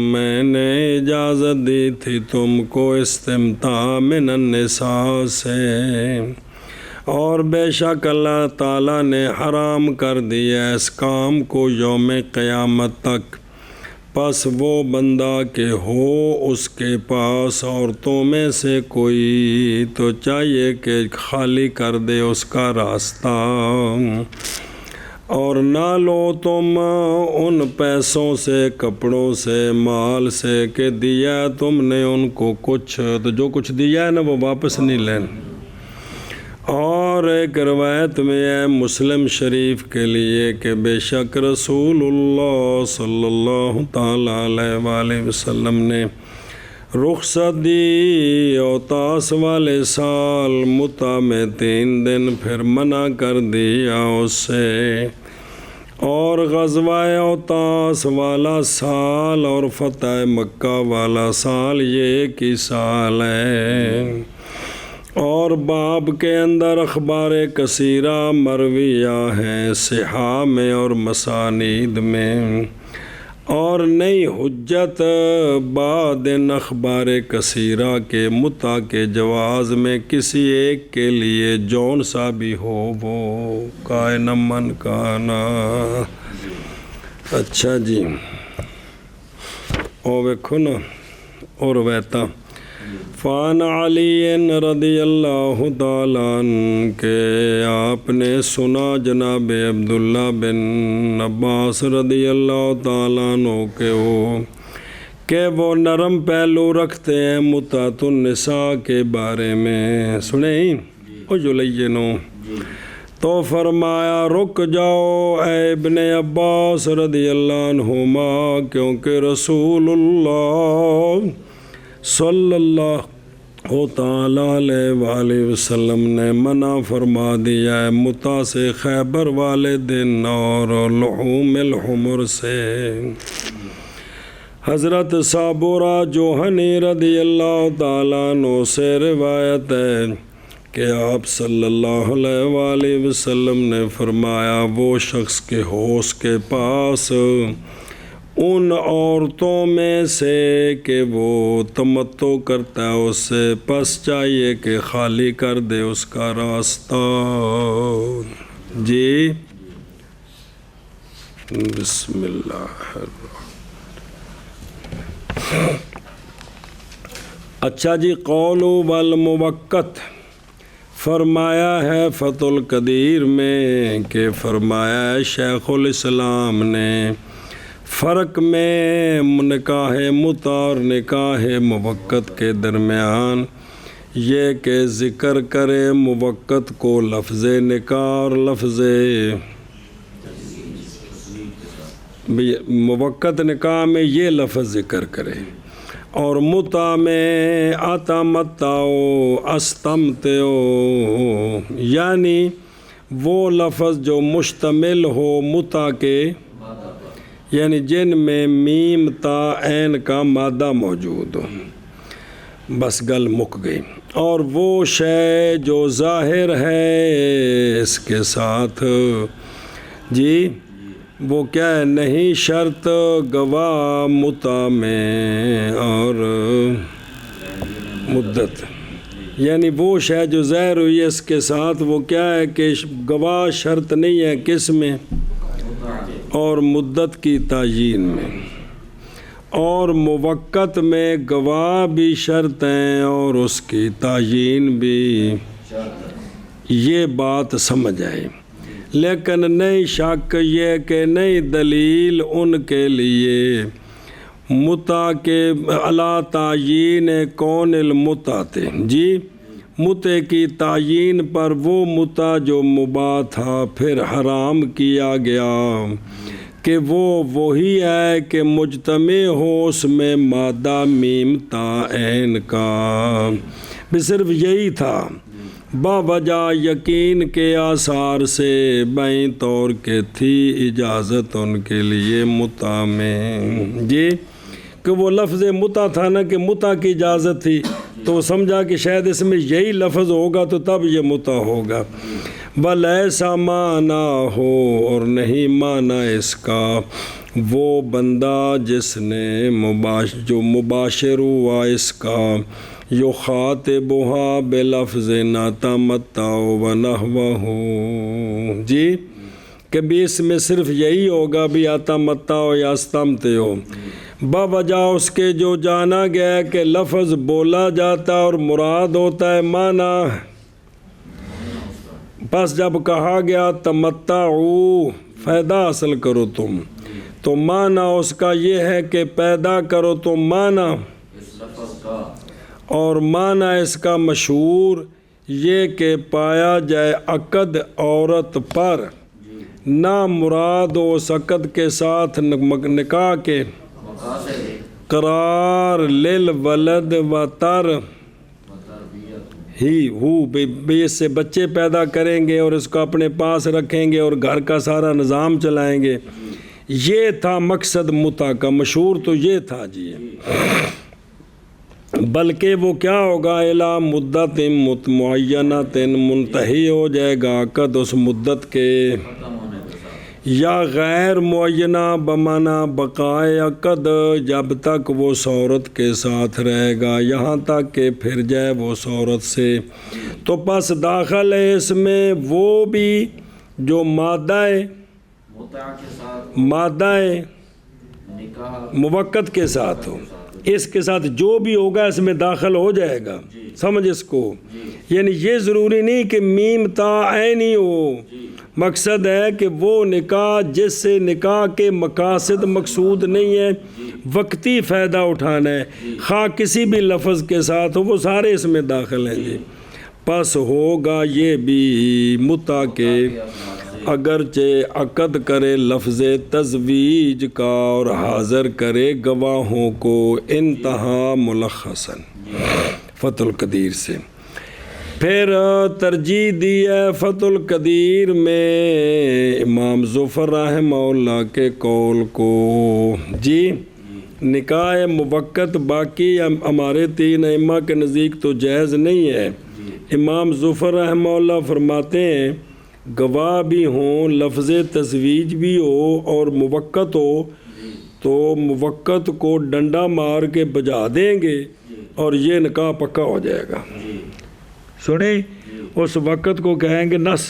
میں نے اجازت دی تھی تم کو استمتاع من النساء سے، اور بے شک اللہ تعالیٰ نے حرام کر دیا اس کام کو یوم قیامت تک، پس وہ بندہ کہ ہو اس کے پاس عورتوں میں سے کوئی، تو چاہیے کہ خالی کر دے اس کا راستہ، اور نہ لو تم ان پیسوں سے، کپڑوں سے، مال سے کہ دیا تم نے ان کو کچھ، تو جو کچھ دیا ہے نا وہ واپس نہیں لینا۔ اور ایک روایت میں ہے مسلم شریف کے لیے کہ بے شک رسول اللہ صلی اللہ تعالیٰ علیہ وآلہ وسلم نے رخصت دی اوتاس والے سال متع میں 3 دن، پھر منع کر دیا اس سے۔ اور غزوہ اوتاس والا سال اور فتح مکہ والا سال یہ ایک ہی سال ہے۔ اور باب کے اندر اخبار کثیرہ مرویہ ہیں صحاح میں اور مسانید میں، اور نئی حجت بعد ان اخبار کثیرہ کے متع کے جواز میں کسی ایک کے لیے جون سا بھی ہو وہ کائن من کانا۔ اچھا جی، او ویکھو نا، اور ویتا فان علی رضی اللہ تعالیٰ عنہ کہ آپ نے سنا جناب عبداللہ بن عباس رضی اللہ تعالیٰ عنہ کہ وہ نرم پہلو رکھتے ہیں متعۃ النساء کے بارے میں، سنیں اجلینو، تو فرمایا رک جاؤ اے ابن عباس رضی اللہ عنہما، کیونکہ رسول اللہ صلی اللہ تعالیٰ علیہ وآلہ وسلم نے منع فرما دیا ہے متع سے خیبر والے دن اور لحوم الحمر سے۔ حضرت صابرہ جوہنی رضی اللہ تعالیٰ عنہ سے روایت ہے کہ آپ صلی اللہ علیہ وآلہ وسلم نے فرمایا وہ شخص کے ہوش کے پاس ان عورتوں میں سے کہ وہ تمتع کرتا ہے اس سے پس چاہیے کہ خالی کر دے اس کا راستہ۔ جی بسم اللہ اچھا جی، قول والموقت فرمایا ہے فتح القدیر میں کہ فرمایا ہے شیخ الاسلام نے فرق میں نکاح متع اور نکاح موقت کے درمیان یہ کہ ذکر کرے موقت کو لفظ نکاح اور لفظ موقت نکاح میں یہ لفظ ذکر کرے، اور متع میں اتمتعو استمتعو، یعنی وہ لفظ جو مشتمل ہو متع کے، یعنی جن میں میم تا عین کا مادہ موجود ہو، بس گل مک گئی۔ اور وہ شے جو ظاہر ہے اس کے ساتھ، جی وہ کیا ہے، نہیں شرط گواہ متع میں اور مدت، یعنی وہ شے جو ظاہر ہوئی ہے اس کے ساتھ وہ کیا ہے کہ گواہ شرط نہیں ہے کس میں، اور مدت کی تعیین میں، اور موقت میں گواہ بھی شرط ہیں اور اس کی تعیین بھی، یہ بات سمجھ آئی۔ لیکن نئی شک یہ کہ نئی دلیل ان کے لیے متع کے علی تعیین کون المتع تھے، جی متع کی تعیین پر وہ متع جو مباح تھا پھر حرام کیا گیا کہ وہ وہی ہے کہ مجتمع ہو اس میں مادہ میم تا عین کا، بھی صرف یہی تھا، باوجہ یقین کے آثار سے بائیں طور کے تھی اجازت ان کے لیے متع میں، جی کہ وہ لفظ متع تھا نا کہ متع کی اجازت تھی، تو وہ سمجھا کہ شاید اس میں یہی لفظ ہوگا تو تب یہ متع ہوگا۔ بل ایسا معنی ہو اور نہیں معنی اس کا وہ بندہ جس نے جو مباشر ہوا اس کا، یخاطبھا بلفظ نتمتع ونحوہ، جی کہ بھی اس میں صرف یہی ہوگا بھی اتمتع یا استمتع، باوجہ اس کے جو جانا گیا ہے کہ لفظ بولا جاتا اور مراد ہوتا ہے معنی، پس جب کہا گیا تمتعو فائدہ حاصل کرو تم، تو معنی اس کا یہ ہے کہ پیدا کرو تم معنی، اس لفظ کا اور معنی اس کا مشہور یہ کہ پایا جائے عقد عورت پر، نہ مراد اس عقد کے ساتھ نکاح کے مقاصد قرار للولد و تر و تربیت ہی ہو، بے اس سے بچے پیدا کریں گے اور اس کو اپنے پاس رکھیں گے اور گھر کا سارا نظام چلائیں گے، یہ تھا مقصد متع کا، مشہور تو یہ تھا جی۔ بلکہ وہ کیا ہوگا، الا مدت معینۃ، منتہی ہو جائے گا عقد اس مدت کے، ختم ہونے کے ساتھ یا غیر معینہ بمانا بقائے عقد، جب تک وہ اس عورت کے ساتھ رہے گا، یہاں تک کہ پھر جائے وہ اس عورت سے۔ تو پس داخل ہے اس میں وہ بھی جو مادہ متع کے ساتھ نکاح موقت کے ساتھ ہو، اس کے ساتھ جو بھی ہوگا اس میں داخل ہو جائے گا، سمجھ اس کو، یعنی یہ ضروری نہیں کہ میم تا عین ہی ہو، مقصد ہے کہ وہ نکاح جس سے نکاح کے مقاصد مقصود نہیں ہے، وقتی فائدہ اٹھانا ہے، خواہ کسی بھی لفظ کے ساتھ ہو، وہ سارے اس میں داخل ہیں جی۔ پس ہوگا یہ بھی متع کے اگرچہ عقد کرے لفظ تزویج کا اور حاضر کرے گواہوں کو، انتہا ملخصاً فتح القدیر سے۔ پھر ترجیح دی ہے فتح القدیر میں امام ظفر رحمہ اللہ کے قول کو جی، نکاح موقت باقی ہمارے تین ائمہ کے نزدیک تو جائز نہیں ہے۔ امام ظفر رحمہ اللہ فرماتے ہیں گواہ بھی ہوں، لفظ تزویج بھی ہو اور موقت ہو تو موقت کو ڈنڈا مار کے بجا دیں گے اور یہ نکاح پکا ہو جائے گا۔ سنیں، اس وقت کو کہیں گے نس۔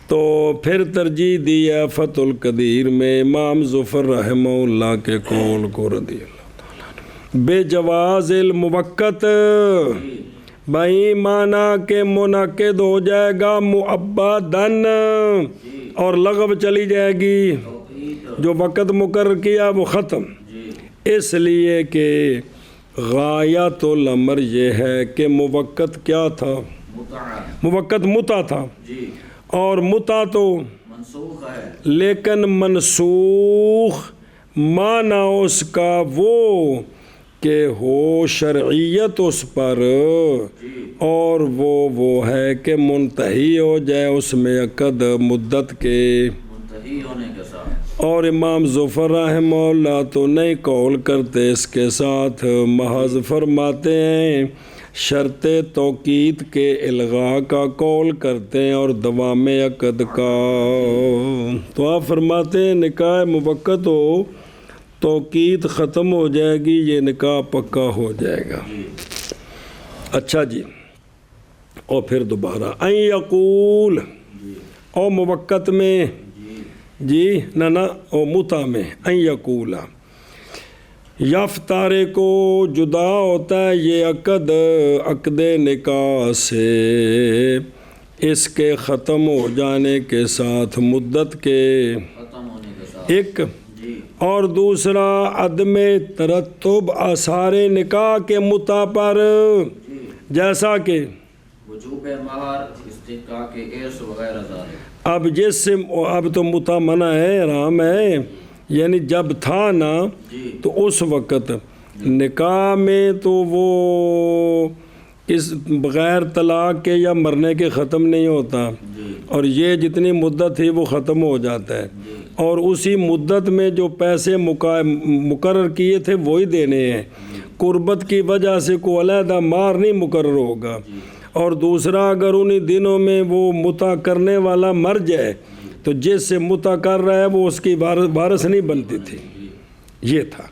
تو پھر ترجیح دی ہے فتح القدیر میں امام ظفر رحمہ اللہ کے قول کو رضی اللہ تعالیٰ بے جواز الموقت، بھائی معنی کے منعقد ہو جائے گا مؤبداً، اور لغو چلی جائے گی، جو وقت مقرر کیا وہ ختم، اس لیے کہ غایت الامر یہ ہے کہ موقت کیا تھا، موقت متع تھا، اور متع تو منسوخ ہے، لیکن منسوخ معنی اس کا وہ کہ ہو شرعیت اس پر، اور وہ ہے کہ منتہی ہو جائے اس میں عقد مدت کے، منتہی ہونے کے ساتھ۔ اور امام ظفر رحمہ اللہ تو نہیں قول کرتے اس کے ساتھ، محض فرماتے ہیں شرط توقید کے الغاء کا قول کرتے ہیں اور دوام عقد کا۔ تو آپ فرماتے ہیں نکاح موقت ہو، توقید ختم ہو جائے گی، یہ نکاح پکا ہو جائے گا۔ اچھا جی، اور پھر دوبارہ این یقول، او موقت میں جی نہ او متع میں، این یقول یفتارے کو جدا ہوتا ہے یہ عقد نکاح سے اس کے ختم ہو جانے کے ساتھ، مدت کے ختم ہونے کے ساتھ ایک، اور دوسرا عدم ترتب آثار نکاح کے متع پر، جیسا کہ وجوب مہر، استحقاق ارث وغیرہ ذالک۔ اب جس سے اب تو متع منع ہے، حرام ہے، یعنی جب تھا نا تو اس وقت نکاح میں تو وہ اس بغیر طلاق کے یا مرنے کے ختم نہیں ہوتا، اور یہ جتنی مدت تھی وہ ختم ہو جاتا ہے، اور اسی مدت میں جو پیسے مقرر کیے تھے وہی دینے ہیں، قربت کی وجہ سے کوئی علیحدہ مار نہیں مقرر ہوگا۔ اور دوسرا اگر انہی دنوں میں وہ متع کرنے والا مر جائے تو جس سے متع کر رہا ہے وہ اس کی وارث نہیں بنتی تھی، یہ تھا۔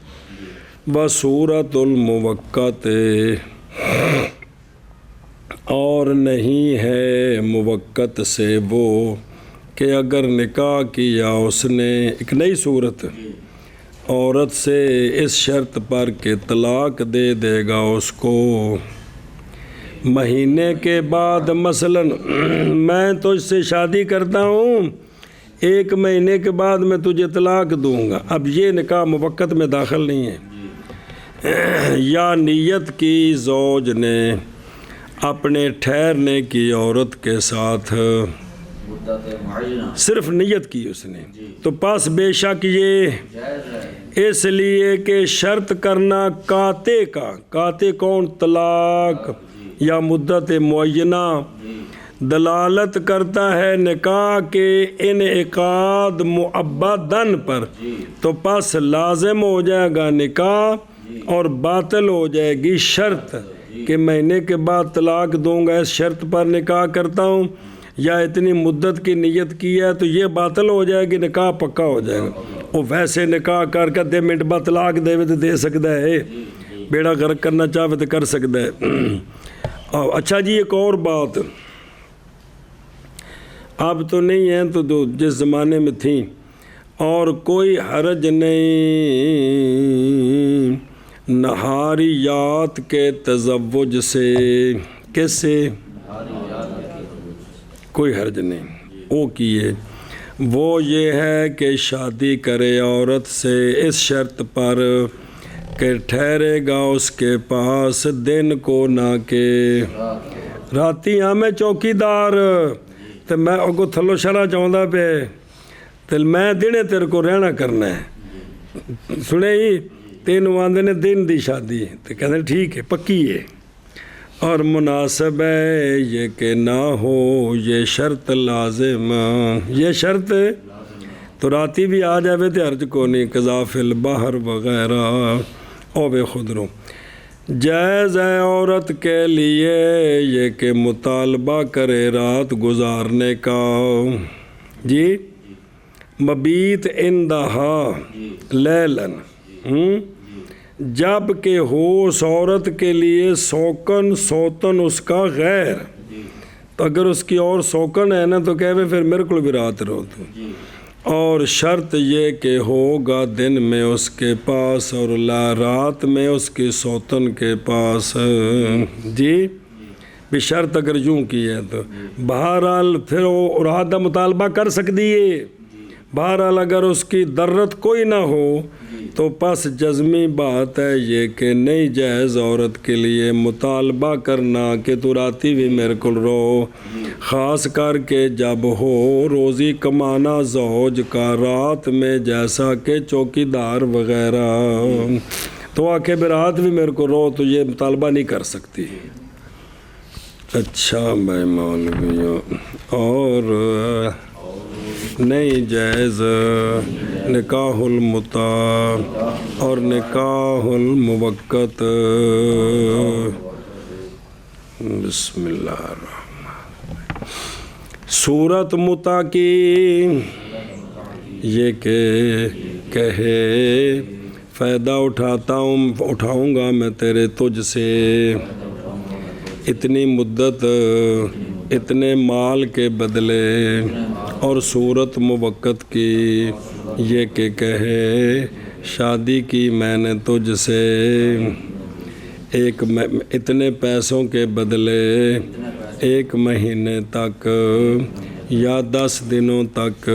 بصورت الموقت، اور نہیں ہے موقت سے وہ کہ اگر نکاح کیا اس نے ایک نئی صورت عورت سے اس شرط پر کہ طلاق دے دے گا اس کو مہینے کے بعد، مثلا میں تو اس سے شادی کرتا ہوں 1 مہینے کے بعد میں تجھے طلاق دوں گا، اب یہ نکاح موقت میں داخل نہیں ہے۔ یا نیت کی زوج نے اپنے ٹھہرنے کی عورت کے ساتھ مدت معینہ صرف نیت کی اس نے، تو پس بے شک یہ جائز ہے۔ اس لیے کہ شرط کرنا قاطع کا، قاطع کون؟ طلاق یا مدت معینہ، دلالت کرتا ہے نکاح کے انعقاد مؤبداً پر، تو پس لازم ہو جائے گا نکاح اور باطل ہو جائے گی شرط کہ مہینے کے بعد طلاق دوں گا، اس شرط پر نکاح کرتا ہوں یا اتنی مدت کی نیت کی ہے، تو یہ باطل ہو جائے گی، نکاح پکا ہو جائے گا۔ وہ ویسے نکاح کر کے 2 منٹ بعد طلاق دے تو دے سکتا ہے، بیڑا غرق کرنا چاہے تو کر سکتا ہے۔ اچھا جی، ایک اور بات اب تو نہیں ہے، تو جس زمانے میں تھیں، اور کوئی حرج نہیں نہاریات کے تزوج سے، کس سے؟ کوئی حرج نہیں وہ کیے، وہ یہ ہے کہ شادی کرے عورت سے اس شرط پر کہ ٹھہرے گا اس کے پاس دن کو نہ کہ راتی۔ ہاں میں چوکیدار تو میں اگو تھلو شرح چاہتا پہ تو میں دنے تیرے کو رہنا کرنا ہے، سنے ہی تینوں آندے نے دن دی شادی، تو کہتے ہیں ٹھیک ہے پکی ہے، اور مناسب ہے یہ کہ نہ ہو یہ شرط لازم، یہ شرط تو راتی بھی آ جائے تو حرج کو نہیں، قضا فی البحر وغیرہ او بے خودرو۔ جائز ہے عورت کے لیے یہ کہ مطالبہ کرے رات گزارنے کا، جی مبیت اندہا لیلن، جب کہ ہو اس عورت کے لیے سوتن اس کا غیر، تو اگر اس کی اور سوکن ہے نا تو کہے پھر میرے کو بھی رات رہو تو، اور شرط یہ کہ ہوگا دن میں اس کے پاس اور رات میں اس کی سوتن کے پاس، جی بھی شرط اگر یوں کی ہے تو بہرحال پھر وہ ارادہ مطالبہ کر سکتی ہے۔ بہرحال اگر اس کی ضرورت کوئی نہ ہو تو پس جزمی بات ہے یہ کہ نہیں جائز عورت کے لیے مطالبہ کرنا کہ تو راتی بھی میرے کو رو، خاص کر کے جب ہو روزی کمانا زوج کا رات میں، جیسا کہ چوکیدار وغیرہ، تو آ کے رات بھی میرے کو رو تو یہ مطالبہ نہیں کر سکتی۔ اچھا بھائی مولویوں، اور نہیں جائز نکاح المطاع اور نکاح الموقت۔ بسم اللہ الرحمن الرحیم۔ صورت مطاع کی یہ کہ کہے فائدہ اٹھاؤں گا میں تیرے تجھ سے اتنی مدت اتنے مال کے بدلے، اور صورت موقت کی یہ کہ کہے شادی کی میں نے تجھ سے اتنے پیسوں کے بدلے 1 مہینے تک یا 10 دنوں تک،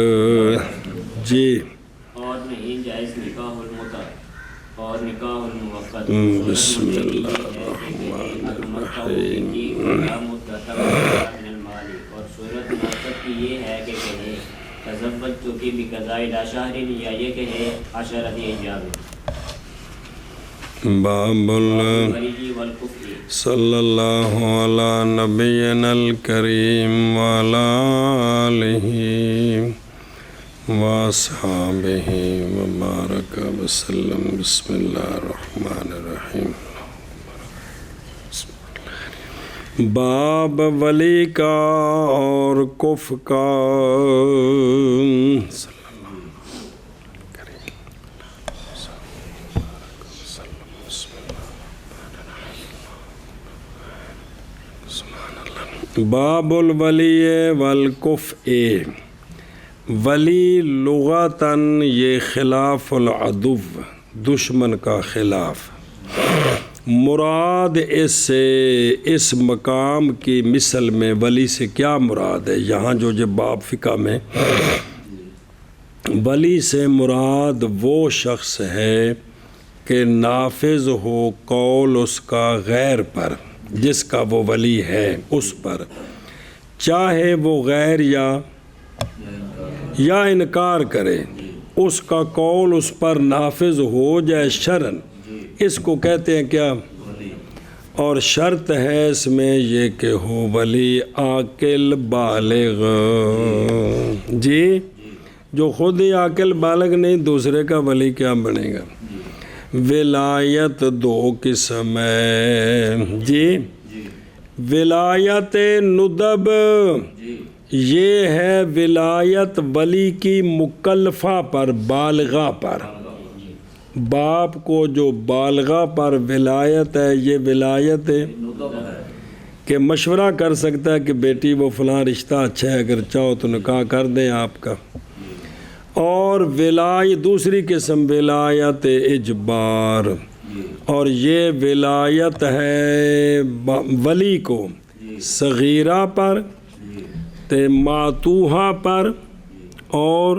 جی اور نہیں جائز نکاح المطاع اور نکاح الموقت۔ بسم اللہ الرحمن الرحیم۔ اور صورت موقت کی یہ ہے کہ کہے تزوج چکی بقضاء لا شہر، یا یہ کہے عشرۃ ایام۔ باب صلی اللہ علی نبینا الکریم وعلی آلہ واصحابہ وبارک وسلم۔ بسم اللہ الرحمن الرحیم۔ باب ولی کا اور کف کا، باب الولی والکفء۔ ولی لغتاً یہ خلاف العدو، دشمن کا خلاف، مراد اس سے اس مقام کی مثل میں ولی سے کیا مراد ہے؟ یہاں جو باب فقہ میں ولی سے مراد وہ شخص ہے کہ نافذ ہو قول اس کا غیر پر، جس کا وہ ولی ہے اس پر، چاہے وہ غیر یا انکار کرے، اس کا قول اس پر نافذ ہو جائے شرعن، اس کو کہتے ہیں کیا؟ اور شرط ہے اس میں یہ کہ ہو ولی عاقل بالغ، جی جو خود ہی عاقل بالغ نہیں دوسرے کا ولی کیا بنے گا؟ ولایت دو قسم ہے جی، ولایت ندب یہ ہے ولایت ولی کی مکلفہ پر، بالغہ پر، باپ کو جو بالغہ پر ولایت ہے، یہ ولایت ہے کہ مشورہ کر سکتا ہے کہ بیٹی وہ فلاں رشتہ اچھا ہے، اگر چاہو تو نکاح کر دیں آپ کا۔ اور دوسری قسم ولایت اجبار، اور یہ ولایت ہے ولی کو صغیرہ پر، ماتوہا پر، اور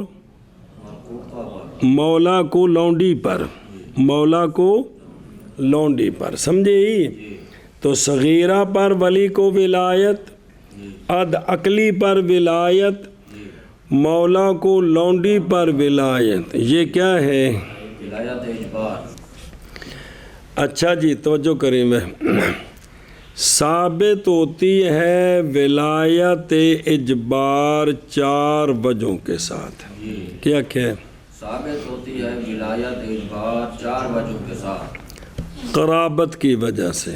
مولا کو لونڈی پر، مولا کو لونڈی پر، سمجھے ہی؟ تو صغیرہ پر ولی کو ولایت، اد عقلی پر ولایت، مولا کو لونڈی پر ولایت، یہ کیا ہے؟ ولایت اجبار۔ اچھا جی توجہ کریں، میں ثابت ہوتی ہے ولایت اجبار 4 وجہوں کے ساتھ، کیا ہے؟ ثابت ہوتی ہے ولایت اجبار 4 وجہوں کے ساتھ۔ قرابت کی وجہ سے،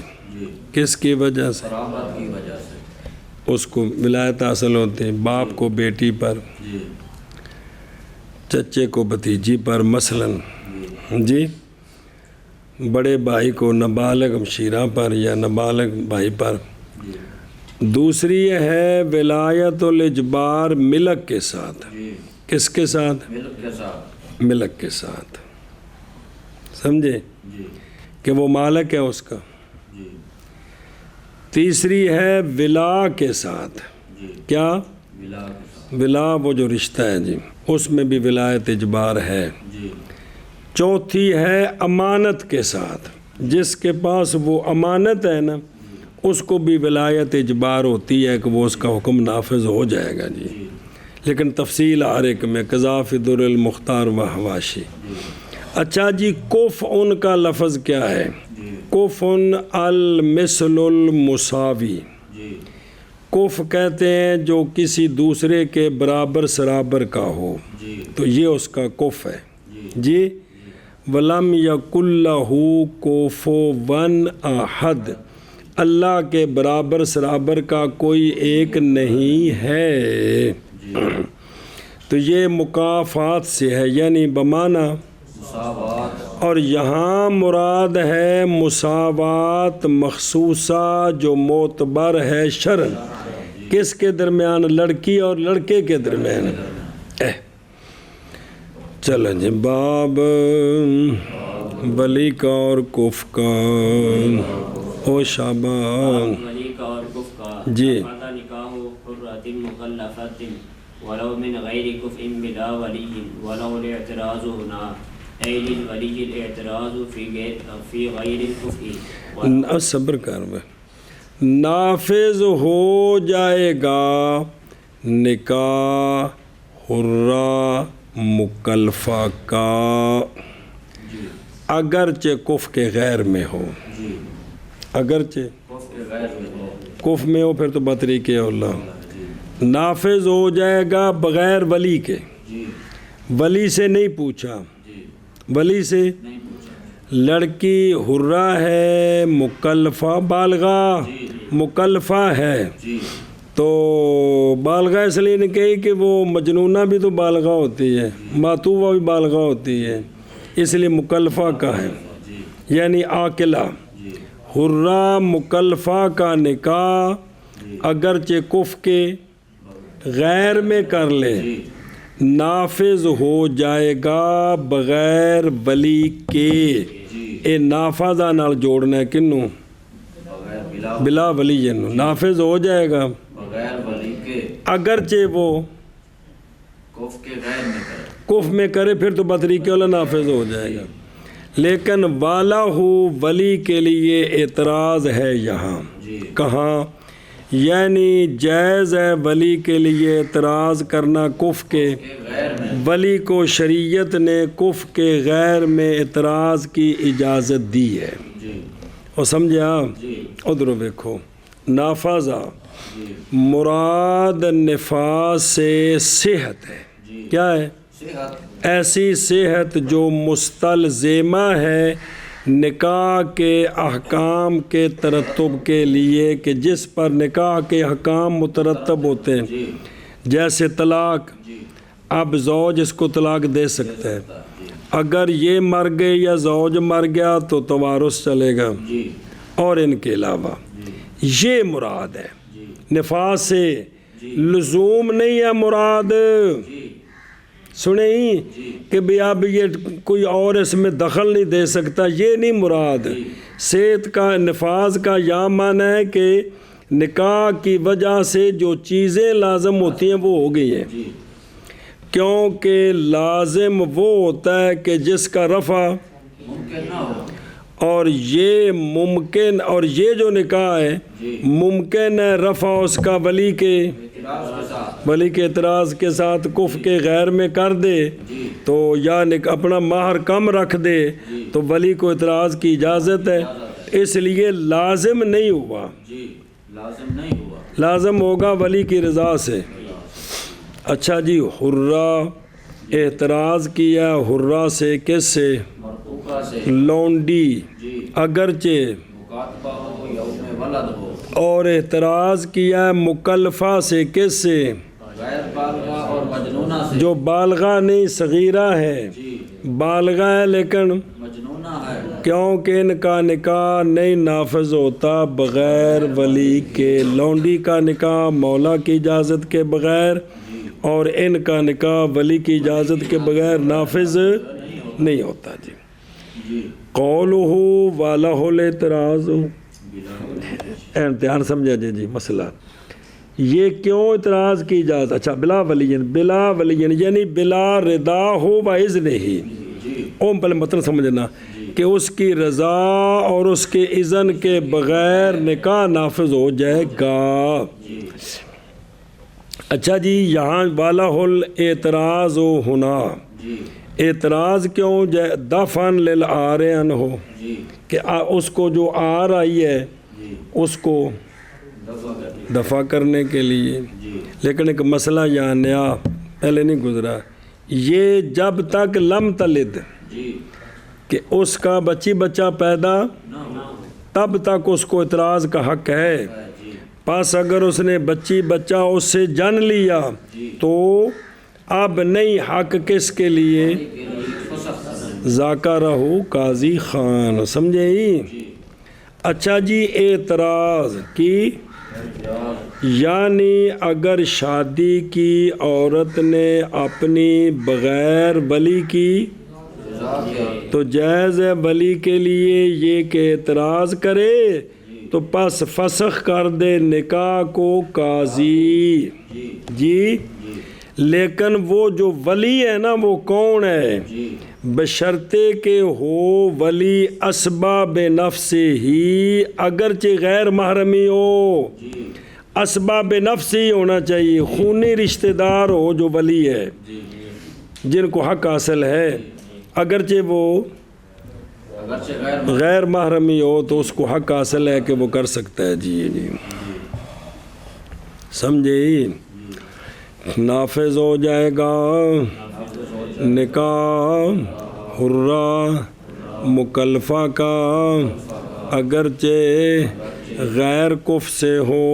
کس کی وجہ سے؟ قرابت کی وجہ سے اس کو ولایت حاصل ہوتی ہے، باپ کو بیٹی پر، چچے کو بھتیجی پر مثلاً، جی بڑے بھائی کو نابالغ شیرہ پر یا نابالغ بھائی پر۔ دوسری ہے ولایت الاجبار ملک کے ساتھ، کس کے ساتھ؟ ملک کے ساتھ، ملک کے ساتھ، سمجھے کہ وہ مالک ہے اس کا۔ تیسری ہے ولا کے ساتھ، کیا؟ ولا وہ جو رشتہ ہے جی، اس میں بھی ولایت اجبار ہے۔ چوتھی ہے امانت کے ساتھ، جس کے پاس وہ امانت ہے نا اس کو بھی ولایت اجبار ہوتی ہے کہ وہ اس کا حکم نافذ ہو جائے گا جی، لیکن تفصیل ہر ایک میں قضا فی در المختار و حواشی۔ اچھا جی کفء کا لفظ کیا ہے؟ کفء المثل المساوی، کف کہتے ہیں جو کسی دوسرے کے برابر سرابر کا ہو، تو یہ اس کا کف ہے جی۔ وَلَمْ يَكُنْ لَهُ كُفُوًا أَحَدٌ، اللہ کے برابر سرابر کا کوئی ایک نہیں ہے۔ تو یہ مکافات سے ہے، یعنی بمعنی مساوات، اور یہاں مراد ہے مساوات مخصوصہ جو معتبر ہے شرعاً، کس کے درمیان؟ لڑکی اور لڑکے کے درمیان۔ چلو جی باب ولی کا اور کف کا، او شابان ولی کا اور کف کا جی۔ فاتا نکاح حرۃ مکلفۃ ولو من غیر کفء بلا ولی ولو الاعتراض ہنا ای للولی الاعتراض فی غیر الکفء۔ صبر کر میں، نافذ ہو جائے گا نکاح حرہ مکلفہ کا اگرچہ کف کے غیر میں ہو، اگرچہ کف میں ہو پھر تو بطریق اللہ نافذ ہو جائے گا بغیر ولی کے، ولی سے نہیں پوچھا، ولی سے لڑکی حرہ ہے مکلفہ بالغہ مکلفہ ہے، تو بالغہ اس لیے نہیں کہی کہ وہ مجنونہ بھی تو بالغہ ہوتی ہے، ماتوبہ بھی بالغہ ہوتی ہے، اس لیے مکلفہ کا ہے، یعنی عاقلہ۔ حرہ مکلفہ کا نکاح اگرچہ کف کے غیر میں کر لے نافذ ہو جائے گا بغیر ولی کے۔ اے نافذہ نال جوڑنا ہے کنوں؟ بلا ولی جنوں نافذ ہو جائے گا بغیر ولی کے، اگرچہ وہ کف کے غیر میں کرے۔ کف میں کرے پھر تو بطریق اولا نافذ ہو جائے گا، لیکن والا ہو ولی کے لیے اعتراض ہے یہاں، کہاں؟ یعنی جائز ہے ولی کے لیے اعتراض کرنا کف کے، ولی کو شریعت نے کف کے غیر میں اعتراض کی اجازت دی ہے، اور سمجھے آپ؟ ادھر دیکھو، نافذہ مراد نفاذ سے صحت ہے، کیا ہے؟ ایسی صحت جو مستلزمہ ہے نکاح کے احکام کے ترتب کے لیے، کہ جس پر نکاح کے احکام مترتب ہوتے ہیں، جیسے طلاق۔ اب زوج اس کو طلاق دے سکتا ہے، اگر یہ مر گئے یا زوج مر گیا تو توارث چلے گا، اور ان کے علاوہ یہ مراد ہے نفاذ سے، لزوم نہیں ہے مراد، سنیں کہ بھی اب یہ کوئی اور اس میں دخل نہیں دے سکتا، یہ نہیں مراد۔ صحت کا نفاذ کا یہ معنی ہے کہ نکاح کی وجہ سے جو چیزیں لازم ہوتی ہیں وہ ہو گئی ہیں، کیونکہ لازم وہ ہوتا ہے کہ جس کا رفع اور یہ ممکن، اور یہ جو نکاح ہے ممکن ہے رفع اس کا ولی کے اعتراض کے ساتھ کف کے غیر میں کر دے، تو یا اپنا مہر کم رکھ دے تو ولی کو اعتراض کی اجازت ہے، اس لیے لازم نہیں ہوا، لازم ہوگا ولی کی رضا سے۔ اچھا جی، حرہ اعتراض کیا، حرہ سے کس سے؟ لونڈی اگرچہ، اور اعتراض کیا مکلفہ سے کس سے؟ جو بالغہ نہیں، صغیرہ ہے، بالغہ ہے لیکن کیونکہ ان کا نکاح نہیں نافذ ہوتا بغیر ولی کے، لونڈی کا نکاح مولا کی اجازت کے بغیر، اور ان کا نکاح ولی کی اجازت کے بغیر نافذ نہیں ہوتا۔ جی قولہ والہ الاعتراض، امتحان سمجھا جی مسئلہ، یہ کیوں اعتراض کی اجازت؟ اچھا، بلا ولی، بلا ولی یعنی بلا رضا ہو و اذن ہی، پہلے مطلب سمجھنا کہ اس کی رضا اور اس کے اذن کے بغیر نکاح نافذ ہو جائے گا۔ اچھا جی، یہاں والا الاعتراض ہونا، اعتراض کیوں؟ دفعن للعارن ہو، کہ اس کو جو آر آئی ہے اس کو دفع کرنے کے لیے، لیکن ایک مسئلہ یہاں نیا پہلے نہیں گزرا، یہ جب تک لم تلد، کہ اس کا بچہ پیدا، تب تک اس کو اعتراض کا حق ہے، پس اگر اس نے بچہ اس سے جن لیا تو اب نہیں حق کس کے لیے؟ ذاکرہ قاضی خان، سمجھے ہی؟ اچھا جی، اعتراض کی یعنی اگر شادی کی عورت نے اپنی بغیر ولی کی تو جائز ہے ولی کے لیے یہ کہ اعتراض کرے تو پس فسخ کر دے نکاح کو قاضی، جی، لیکن وہ جو ولی ہے نا وہ کون ہے؟ بشرطے کہ ہو ولی اسباب نفس ہی، اگرچہ غیر محرمی ہو، اسباب نفس ہی ہونا چاہیے، خونی رشتہ دار ہو جو ولی ہے، جن کو حق حاصل ہے، اگرچہ وہ غیر محرمی ہو تو اس کو حق حاصل ہے کہ وہ کر سکتا ہے۔ جی سمجھے؟ نافذ ہو جائے گا نکاح حرہ مکلفہ کا، اگرچہ غیر کف سے ہو،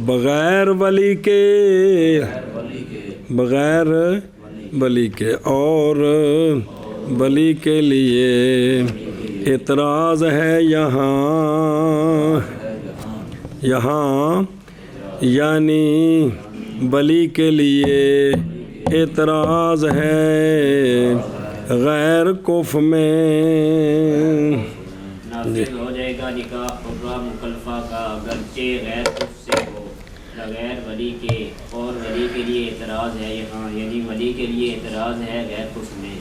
بغیر ولی کے، اور ولی کے لیے اعتراض ہے یہاں یعنی ولی کے لیے اعتراض ہے غیر کف میں، نافذ ہو جائے گا نکاح حرہ مکلفہ کا اگرچہ غیر کف سے ہو، بغیر ولی کے، اور ولی کے لیے اعتراض ہے یہاں، یعنی ولی کے لیے اعتراض ہے غیر کفر میں۔